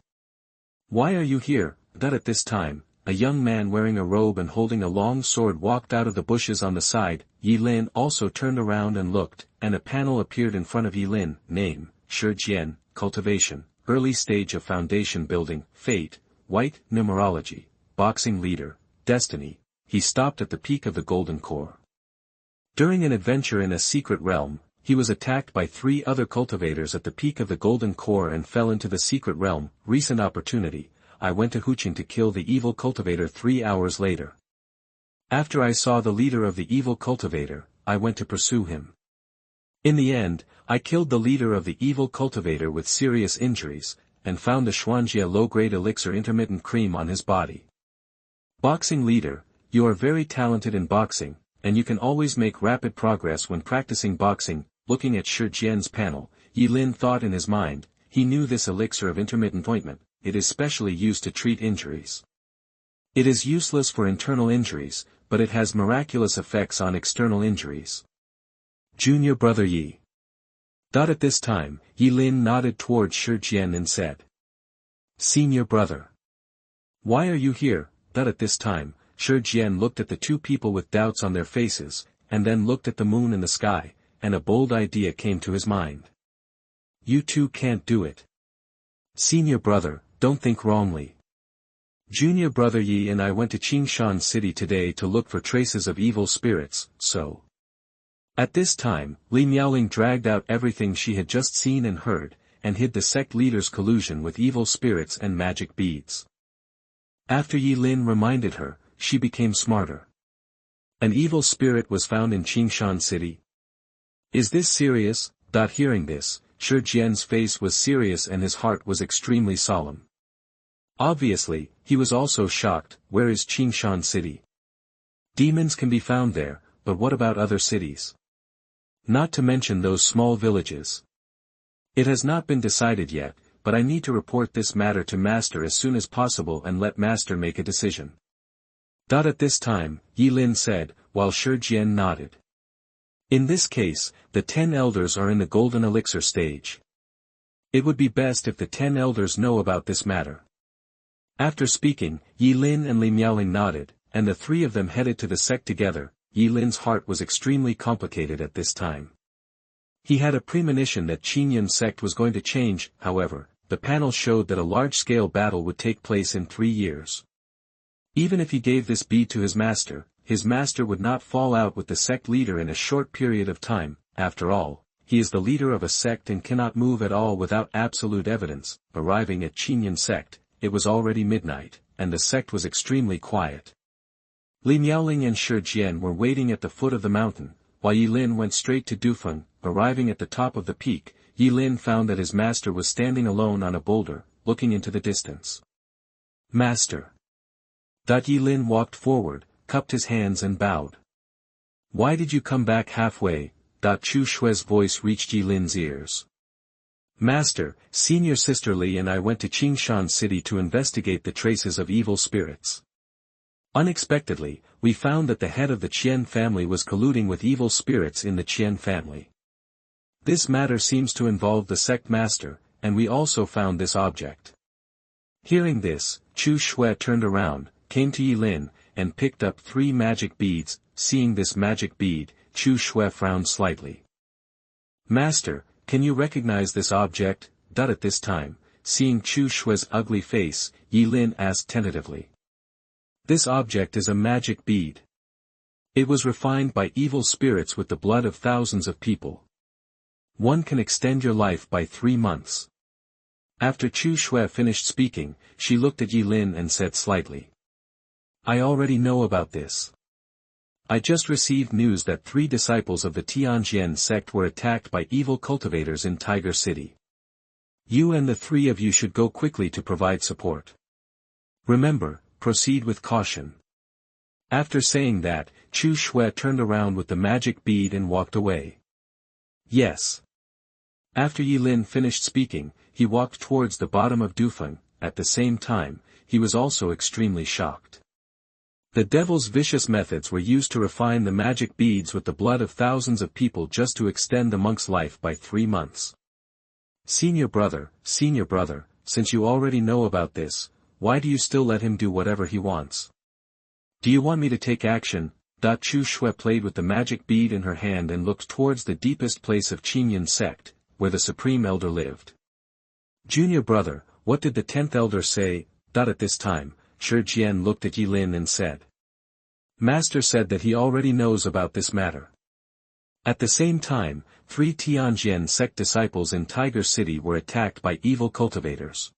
Why are you here? That at this time, a young man wearing a robe and holding a long sword walked out of the bushes on the side. Yi Lin also turned around and looked, and a panel appeared in front of Yi Lin. Name, Shi Jian, Cultivation, Early Stage of Foundation Building, Fate, White, Numerology, Boxing Leader, Destiny. He stopped at the peak of the Golden Core. During an adventure in a secret realm, he was attacked by 3 other cultivators at the peak of the Golden Core and fell into the secret realm. Recent opportunity. I went to Huqing to kill the evil cultivator 3 hours later. After I saw the leader of the evil cultivator, I went to pursue him. In the end, I killed the leader of the evil cultivator with serious injuries, and found the Xuanjia low-grade elixir intermittent cream on his body. Boxing leader, you are very talented in boxing, and you can always make rapid progress when practicing boxing. Looking at Shi Jian's panel, Yi Lin thought in his mind, he knew this elixir of intermittent ointment. It is specially used to treat injuries. It is useless for internal injuries, but it has miraculous effects on external injuries. Junior brother Yi. At this time, Yi Lin nodded towards Shi Jian and said. Senior brother. Why are you here? At this time, Shi Jian looked at the 2 people with doubts on their faces, and then looked at the moon in the sky, and a bold idea came to his mind. You 2 can't do it. Senior brother, don't think wrongly. Junior brother Yi and I went to Qingshan city today to look for traces of evil spirits, so. At this time, Li Miaoling dragged out everything she had just seen and heard, and hid the sect leader's collusion with evil spirits and magic beads. After Yi Lin reminded her, she became smarter. An evil spirit was found in Qingshan city. Is this serious? Hearing this, Shi Jian's face was serious and his heart was extremely solemn. Obviously, he was also shocked. Where is Qingshan city? Demons can be found there, but what about other cities? Not to mention those small villages. It has not been decided yet, but I need to report this matter to Master as soon as possible and let Master make a decision. At this time, Yi Lin said, while Shi Jian nodded. In this case, the 10 elders are in the golden elixir stage. It would be best if the 10 elders know about this matter. After speaking, Yi Lin and Li Miaoling nodded, and the 3 of them headed to the sect together. Yi Lin's heart was extremely complicated at this time. He had a premonition that Qian sect was going to change. However, the panel showed that a large-scale battle would take place in 3 years. Even if he gave this bead to his master would not fall out with the sect leader in a short period of time. After all, he is the leader of a sect and cannot move at all without absolute evidence. Arriving at Qian sect, it was already midnight, and the sect was extremely quiet. Li Miaoling and Shi Jian were waiting at the foot of the mountain, while Yi Lin went straight to Dufeng. Arriving at the top of the peak, Yi Lin found that his master was standing alone on a boulder, looking into the distance. Master. Yi Lin walked forward, cupped his hands and bowed. Why did you come back halfway? Chu Xue's voice reached Yi Lin's ears. Master, senior sister Li and I went to Qingshan city to investigate the traces of evil spirits. Unexpectedly, we found that the head of the Qian family was colluding with evil spirits in the Qian family. This matter seems to involve the sect master, and we also found this object. Hearing this, Chu Xue turned around, came to Yi Lin, and picked up 3 magic beads. Seeing this magic bead, Chu Xue frowned slightly. Master, can you recognize this object? At this time, seeing Chu Xue's ugly face, Yi Lin asked tentatively. This object is a magic bead. It was refined by evil spirits with the blood of thousands of people. One can extend your life by 3 months. After Chu Xue finished speaking, she looked at Yi Lin and said slightly. I already know about this. I just received news that 3 disciples of the Tianjian sect were attacked by evil cultivators in Tiger City. You and the 3 of you should go quickly to provide support. Remember, proceed with caution. After saying that, Chu Xue turned around with the magic bead and walked away. Yes. After Yilin finished speaking, he walked towards the bottom of Dufeng. At the same time, he was also extremely shocked. The devil's vicious methods were used to refine the magic beads with the blood of thousands of people just to extend the monk's life by 3 months. Senior brother, since you already know about this, why do you still let him do whatever he wants? Do you want me to take action? Chu Xue played with the magic bead in her hand and looked towards the deepest place of Qingshan sect, where the Supreme Elder lived. Junior brother, what did the 10th Elder say? At this time, Shi Jian looked at Yilin and said. Master said that he already knows about this matter. At the same time, 3 Tianjian sect disciples in Tiger City were attacked by evil cultivators.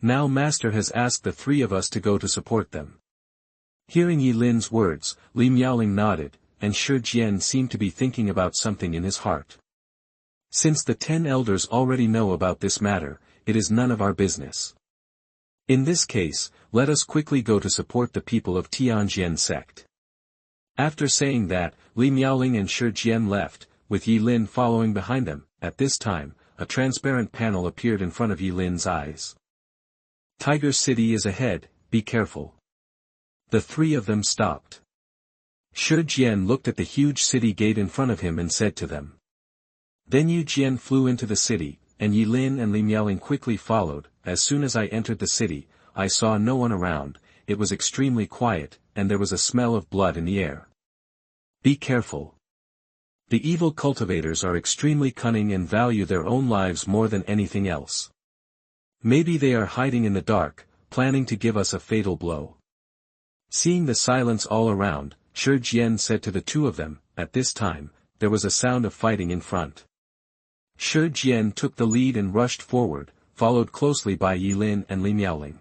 Now Master has asked the 3 of us to go to support them. Hearing Yilin's words, Miaoling nodded, and Shi Jian seemed to be thinking about something in his heart. Since the 10 elders already know about this matter, it is none of our business. In this case, let us quickly go to support the people of Tianjian sect. After saying that, Miaoling and Shi Jian left, with Yilin following behind them. At this time, a transparent panel appeared in front of Yilin's eyes. Tiger City is ahead, be careful. The 3 of them stopped. Shi Jian looked at the huge city gate in front of him and said to them. Then Yu Jian flew into the city, and Yilin and Miaoling quickly followed. As soon as I entered the city, I saw no one around, it was extremely quiet, and there was a smell of blood in the air. Be careful. The evil cultivators are extremely cunning and value their own lives more than anything else. Maybe they are hiding in the dark, planning to give us a fatal blow. Seeing the silence all around, Shi Jian said to the 2 of them. At this time, there was a sound of fighting in front. Shi Jian took the lead and rushed forward, followed closely by Yilin and Miaoling.